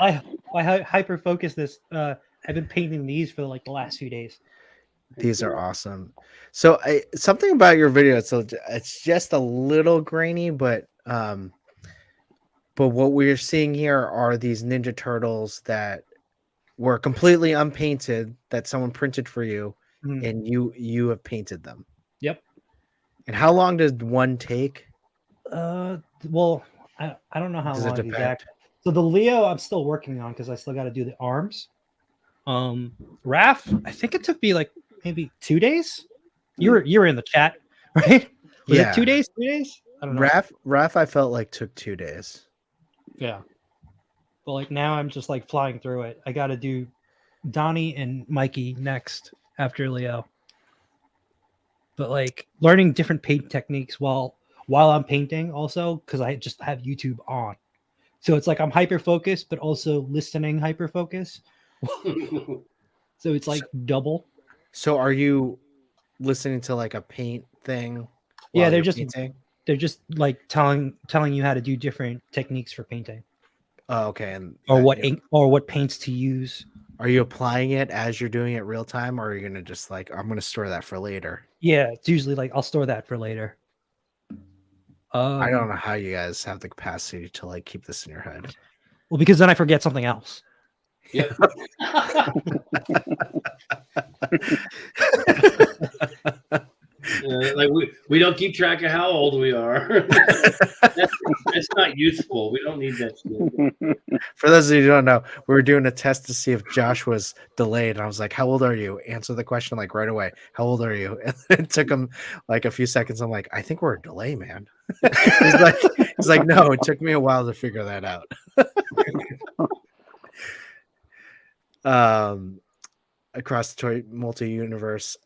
I hyper focus this. I've been painting these for like the last few days. These are awesome. So something about your video, it's just a little grainy, but what we're seeing here are these Ninja Turtles that were completely unpainted that someone printed for you, and you have painted them. Yep. And how long does one take? Well, I don't know how Does it long depend? exactly. So the Leo, I'm still working on because I still got to do the arms. Raph, I think it took me like maybe 2 days. You were in the chat, right? Was it 2 days? 3 days? I don't know. Raph, I felt like took 2 days. Yeah. But like now I'm just like flying through it. I got to do Donnie and Mikey next after Leo. But like learning different paint techniques while I'm painting also because I just have YouTube on. So it's like I'm hyper focused, but also listening hyper focus. So it's like double. So are you listening to like a paint thing? Yeah, they're painting? They're just like telling you how to do different techniques for painting. Oh, okay. And or what ink or what paints to use. Are you applying it as you're doing it real time, or are you gonna just like I'm gonna store that for later? Yeah, it's usually like I'll store that for later. I don't know how you guys have the capacity to like keep this in your head. Well, because then I forget something else. Yeah. Like we don't keep track of how old we are. That's not useful. We don't need that shit. For those of you who don't know, we were doing a test to see if Josh was delayed. And I was like, "How old are you?" Answer the question like right away. How old are you? And it took him like a few seconds. I'm like, "I think we're a delay, man." he's like, "No, it took me a while to figure that out." Across the toy multiverse.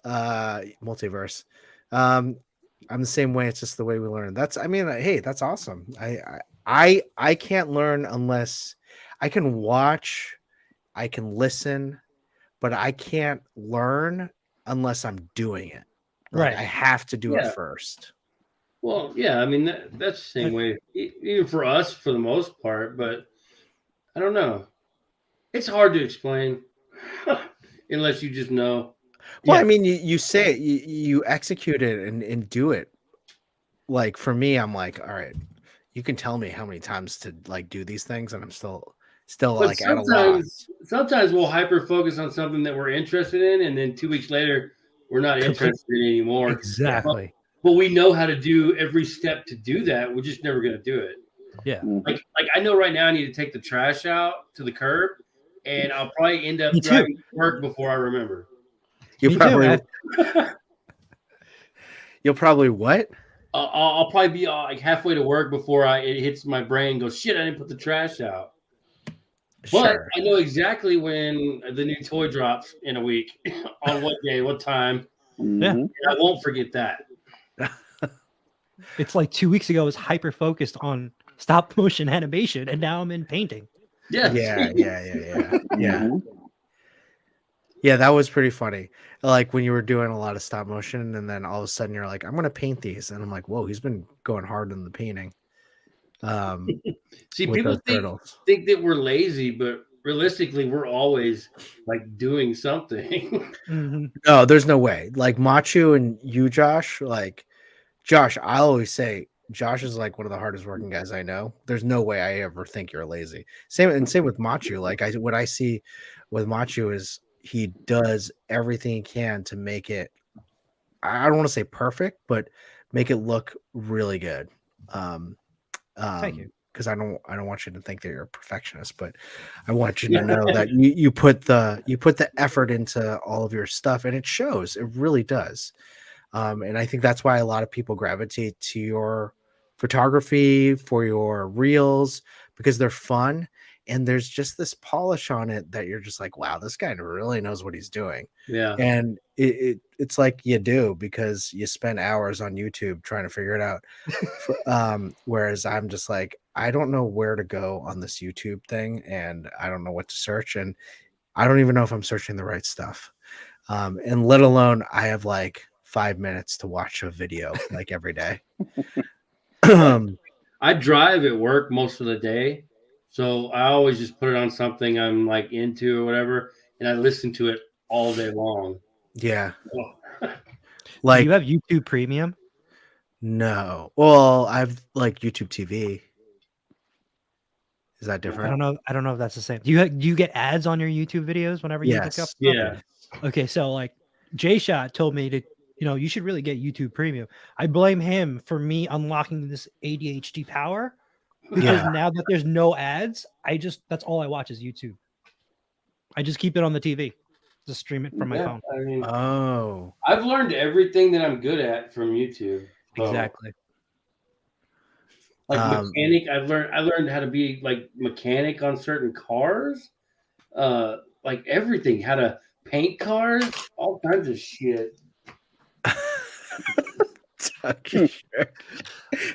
I'm the same way. It's just the way we learn. Hey, that's awesome. I can't learn unless I can watch, I can listen, but I can't learn unless I'm doing it. Like, Right. I have to do it Yeah. first. Well, yeah, I mean that's the same way, even for us for the most part. But I don't know. It's hard to explain unless you just know. Well, Yeah. I mean, you say it, you execute it and do it. Like for me, I'm like, all right, you can tell me how many times to like do these things, and I'm still But like at a loss. sometimes we'll hyper focus on something that we're interested in, and then 2 weeks later, we're not interested in it anymore. Exactly. But we know how to do every step to do that. We're just never going to do it. Yeah. Like I know right now I need to take the trash out to the curb, and I'll probably end up Me too. driving to work before I remember. You Me probably too. you'll probably what? I'll probably be like halfway to work before it hits my brain and goes, shit, I didn't put the trash out. But Sure. I know exactly when the new toy drops in a week, on what day, what time. Yeah. And I won't forget that. It's like 2 weeks ago I was hyper focused on stop motion animation, and now I'm in painting. Yeah. Yeah. Yeah, that was pretty funny. Like when you were doing a lot of stop motion, and then all of a sudden you're like, "I'm gonna paint these," and I'm like, "Whoa, he's been going hard in the painting." See, with people those turtles. think that we're lazy, but realistically, we're always like doing something. No, there's no way. Like Machu and you, Josh. Like Josh, I always say Josh is like one of the hardest working guys I know. There's no way I ever think you're lazy. Same with Machu. Like what I see with Machu is he does everything he can to make it. I don't want to say perfect, but make it look really good. Thank you. Because I don't want you to think that you're a perfectionist, but I want you to know that you put the effort into all of your stuff, and it shows. It really does. And I think that's why a lot of people gravitate to your photography for your reels, because they're fun and there's just this polish on it that you're just like, wow, this guy really knows what he's doing. Yeah. And it's like you do, because you spend hours on YouTube trying to figure it out. Whereas I'm just like, I don't know where to go on this YouTube thing, and I don't know what to search, and I don't even know if I'm searching the right stuff. And let alone I have like 5 minutes to watch a video like every day. I drive at work most of the day, so I always just put it on something I'm like into or whatever, and I listen to it all day long. Yeah. Do Like, you have YouTube Premium? no. Well, I've like YouTube TV. Is that different? I don't know if that's the same. Do you get ads on your YouTube videos whenever you look up stuff? Yeah. Okay, so like Jay Shot told me to, you should really get YouTube Premium. I blame him for me unlocking this ADHD power, because now that there's no ads, that's all I watch is YouTube. I just keep it on the TV, just stream it from my phone. I mean, I've learned everything that I'm good at from YouTube. So, Exactly. like mechanic, I learned how to be like mechanic on certain cars. Like everything, how to paint cars, all kinds of shit.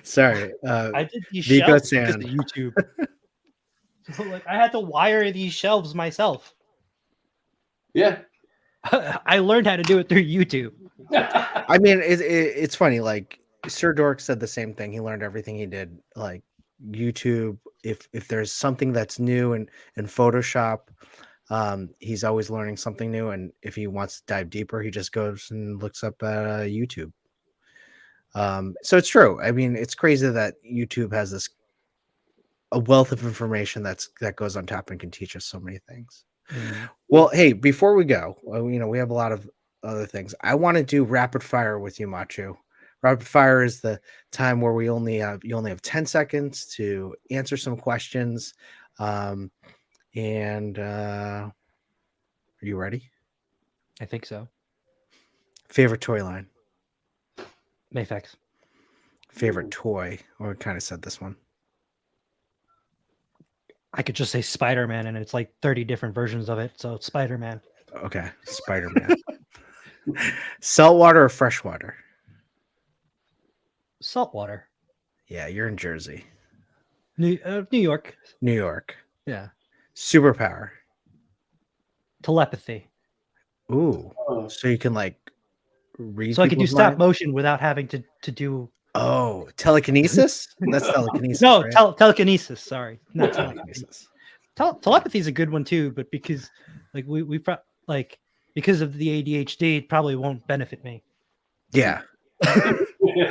Sorry. I did these Vico shelves because of Sand. YouTube. So like I had to wire these shelves myself. Yeah. I learned how to do it through YouTube. I mean, it's funny. Like Sir Dork said the same thing. He learned everything he did. Like YouTube, if there's something that's new in Photoshop, he's always learning something new. And if he wants to dive deeper, he just goes and looks up YouTube. So it's true. I mean, it's crazy that YouTube has a wealth of information that goes on top and can teach us so many things. Well, hey, before we go, we have a lot of other things. I want to do rapid fire with you, Machu. Rapid fire is the time where you only have 10 seconds to answer some questions. And are you ready? I think so. Favorite toy line? Mayfex. Favorite toy? Or kind of said this one. I could just say Spider-Man, and it's like 30 different versions of it. So it's Spider-Man. Okay, Spider-Man. Saltwater or freshwater? Saltwater. Yeah, you're in Jersey. New York. New York. Yeah. Superpower. Telepathy. Ooh. Oh. So you can like read So I could do people's stop minds? motion without having to do. Oh, telekinesis? That's telekinesis. No, right? telekinesis. Sorry, not telepathy. Telekinesis. Telepathy is a good one too, but because like like because of the ADHD, it probably won't benefit me. Yeah.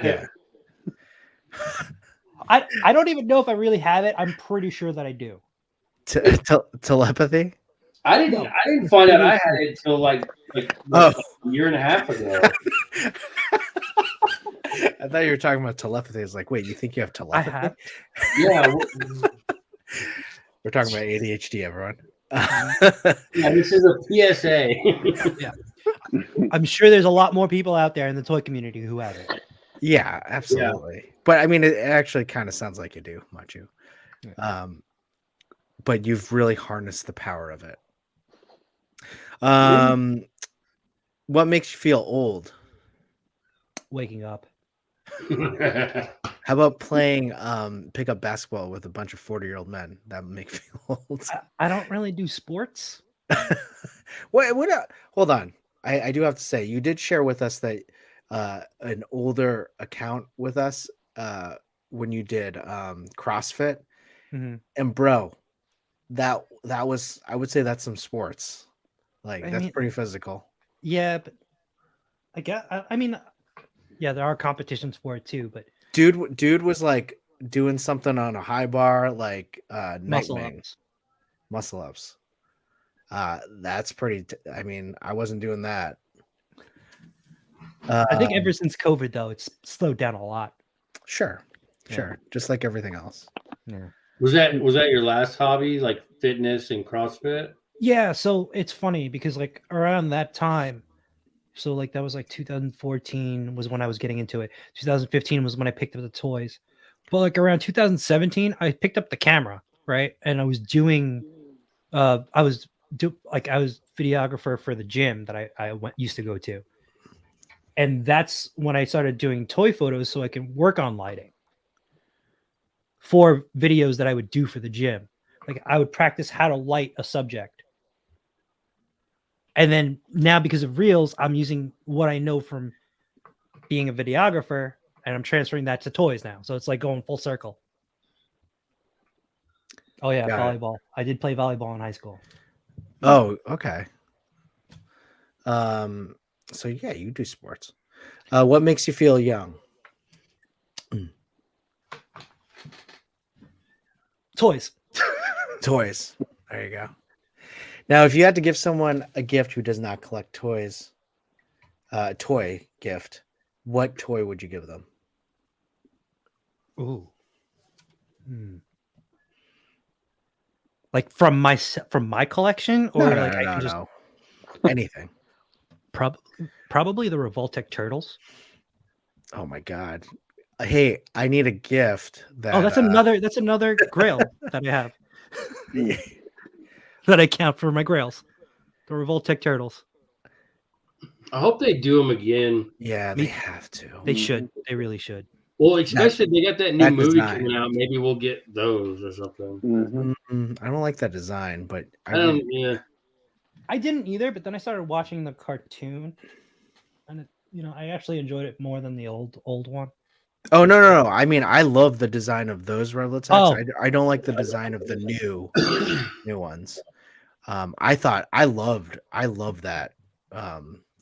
Yeah. I don't even know if I really have it. I'm pretty sure that I do. Telepathy? I didn't find out I had it until like Oh. a year and a half ago. I thought you were talking about telepathy. It's like, wait, you think you have telepathy? I have. Yeah, We're talking about ADHD, everyone. yeah, this is a PSA. Yeah. I'm sure there's a lot more people out there in the toy community who have it. Yeah, absolutely. But I mean, it actually kind of sounds like you do, Machu. Yeah. But you've really harnessed the power of it. What makes you feel old? Waking up. How about playing pickup basketball with a bunch of 40-year-old men? That would make me feel old. I don't really do sports. Hold on. I do have to say, you did share with us that an older account with us when you did CrossFit. Mhm. And bro, that was, I would say that's some sports. Like I that's mean- pretty physical. Yeah, but I mean, yeah, there are competitions for it too, but Dude was like doing something on a high bar, like muscle Nightwing. ups. Muscle ups. That's pretty. I mean, I wasn't doing that. I think ever since COVID though, it's slowed down a lot. Sure, Yeah. sure. Just like everything else. Yeah. Was that your last hobby, like fitness and CrossFit? Yeah, so it's funny because like around that time, so like that was like 2014 was when I was getting into it. 2015 was when I picked up the toys. But like around 2017, I picked up the camera, right? And I was doing I was videographer for the gym that I used to go to. And that's when I started doing toy photos so I can work on lighting for videos that I would do for the gym. Like I would practice how to light a subject. And then now because of reels, I'm using what I know from being a videographer and I'm transferring that to toys now. So it's like going full circle. Oh yeah, Got it. volleyball. I did play volleyball in high school. Oh, okay. So yeah, you do sports. What makes you feel young? Toys. Toys. There you go. Now, if you had to give someone a gift who does not collect toys, toy gift, what toy would you give them? Ooh. Like from my collection, or No, like I can just no. Anything. probably the Revoltech Turtles. Oh my god. Hey, I need a gift that Oh, that's another grail that I have that I count for my grails. The Revoltech Turtles. I hope they do them again. Yeah, they have to. They should. They really should. Well, especially they got that new that movie design. coming out. Maybe we'll get those or something. I don't like that design, but Yeah. I didn't either, but then I started watching the cartoon, and it, I actually enjoyed it more than the old one. Oh no! I mean, I love the design of those Revoltechs. Oh. I don't like the design of the new ones. I loved that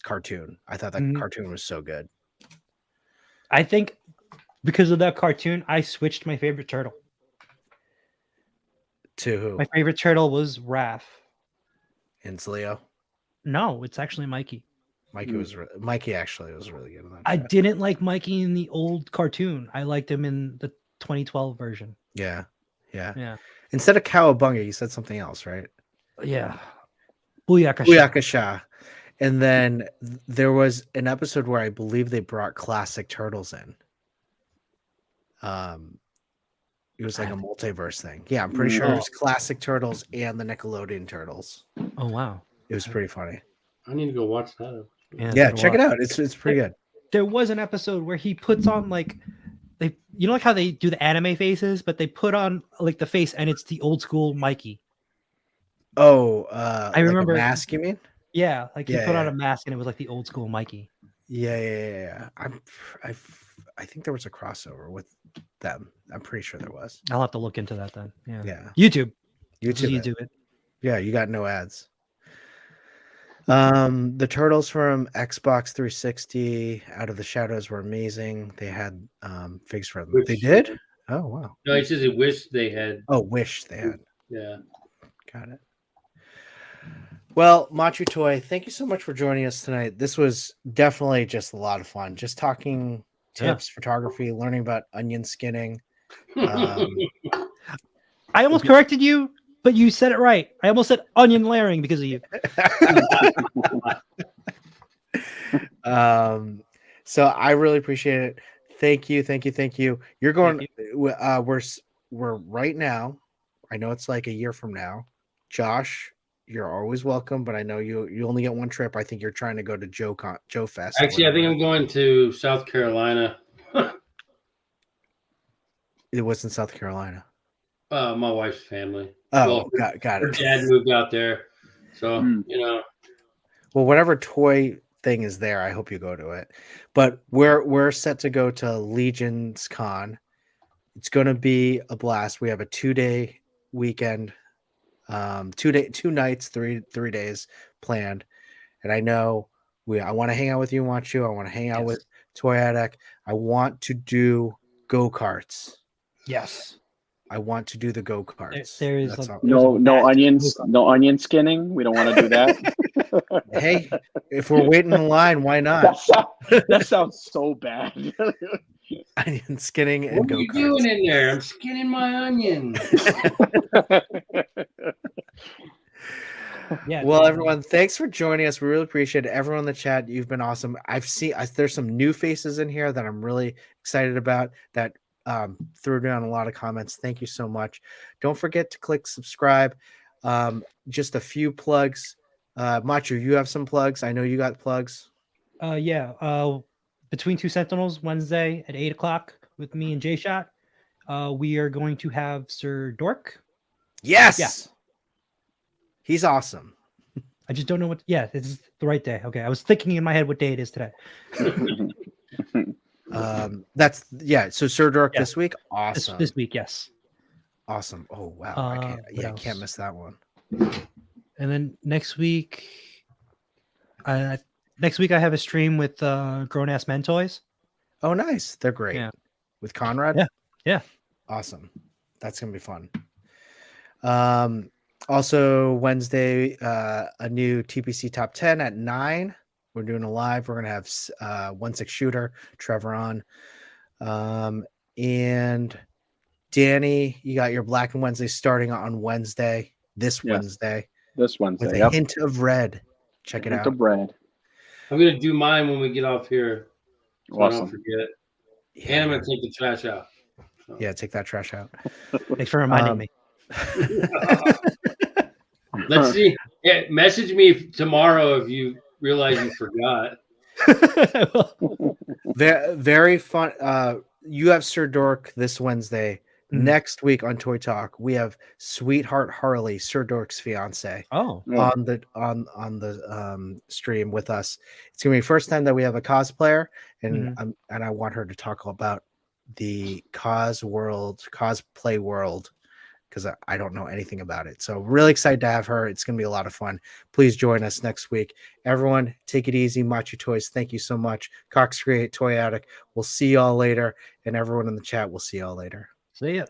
cartoon. I thought that cartoon was so good. I think because of that cartoon, I switched my favorite turtle. To who? My favorite turtle was Raph. It's Leo. No, it's actually Mikey. Mikey actually was really good in that. I show. didn't like Mikey in the old cartoon. I liked him in the 2012 version. Yeah. Yeah. Instead of Cowabunga, you said something else, right? Yeah. Booyakasha. Booyakasha. And then there was an episode where I believe they brought classic turtles in. It was like a multiverse thing. Yeah, I'm pretty sure it was classic turtles and the Nickelodeon turtles. Oh wow. It was pretty funny. I need to go watch that. Yeah, check it out. It's pretty good. There was an episode where he puts on like like how they do the anime faces, but they put on like the face and it's the old school Mikey. Oh, I remember like a mask, you mean? Yeah, like he put on Yeah. a mask and it was like the old school Mikey. Yeah. I think there was a crossover with them. I'm pretty sure there was. I'll have to look into that then. Yeah. Yeah. YouTube. YouTube. YouTube it. Yeah, you got no ads. The turtles from Xbox 360 Out of the Shadows were amazing. They had figs for them. They did? Oh wow. No, he says he wished they had. Oh, wish they had. Yeah. Got it. Well, Machu Toy, thank you so much for joining us tonight. This was definitely just a lot of fun. Just talking tips, photography, learning about onion skinning. I almost corrected you, but you said it right. I almost said onion layering because of you. So I really appreciate it. Thank you. You're going. We're right now. I know it's like a year from now. Josh, you're always welcome, but I know you only get one trip. I think you're trying to go to Joe Fest. Actually, I think I'm going to South Carolina. It was in South Carolina. My wife's family. Oh, got her it. dad moved out there, so Well, whatever toy thing is there, I hope you go to it. But we're set to go to Legion's Con. It's going to be a blast. We have a 2-day weekend, 2 nights, 3 days planned, and I know I want to hang out with you, I want to hang out with Toy Addict. I want to do go-karts. Yes. I want to do the go-karts. There is no onion skinning. We don't want to do that. Hey, if we're waiting in line, why not? That sounds so bad. Onion skinning and go-karts. What are you doing in there? I'm skinning my onion. Yeah. Well, everyone, thanks for joining us. We really appreciate it. Everyone in the chat, you've been awesome. There's some new faces in here that I'm really excited about that threw down a lot of comments. Thank you so much. Don't forget to click subscribe. Just a few plugs. Machu, you have some plugs. I know you got plugs. Between Two Sentinels Wednesday at 8:00 with me and Jay Shot. We are going to have Sir Dork. Yes. Yeah. He's awesome. I just don't know what. Yeah, it's the right day. Okay, I was thinking in my head what day it is today. So Sir Dork this week. Awesome. This week, yes. Awesome. Oh wow. I can't miss that one. And then next week, I have a stream with Grown Ass Men Toys. Oh, nice. They're great. Yeah. With Conrad. Yeah. Awesome. That's gonna be fun. Also Wednesday, a new TPC top 10 at 9. We're doing a live. We're gonna have 1/6 shooter Trevor on, and Danny. You got your Black and Wednesday starting on Wednesday. Wednesday. This Wednesday. With a hint of red. Check it out. Hint of red. I'm gonna do mine when we get off here. So awesome. I don't forget. Yeah. And I'm gonna take the trash out. So. Yeah, take that trash out. Thanks for reminding me. Let's see. Yeah, message me tomorrow if you realize you forgot. Very fun. You have Sir Dork this Wednesday. Mm-hmm. Next week on Toy Talk, we have Sweetheart Harley, Sir Dork's fiance, on the stream with us. It's gonna be the first time that we have a cosplayer, and I want her to talk about the cosplay world, because I don't know anything about it. So really excited to have her. It's going to be a lot of fun. Please join us next week. Everyone, take it easy. Machu Toys, thank you so much. Cox Create, Toy Addict. We'll see y'all later. And everyone in the chat, we'll see y'all later. See ya.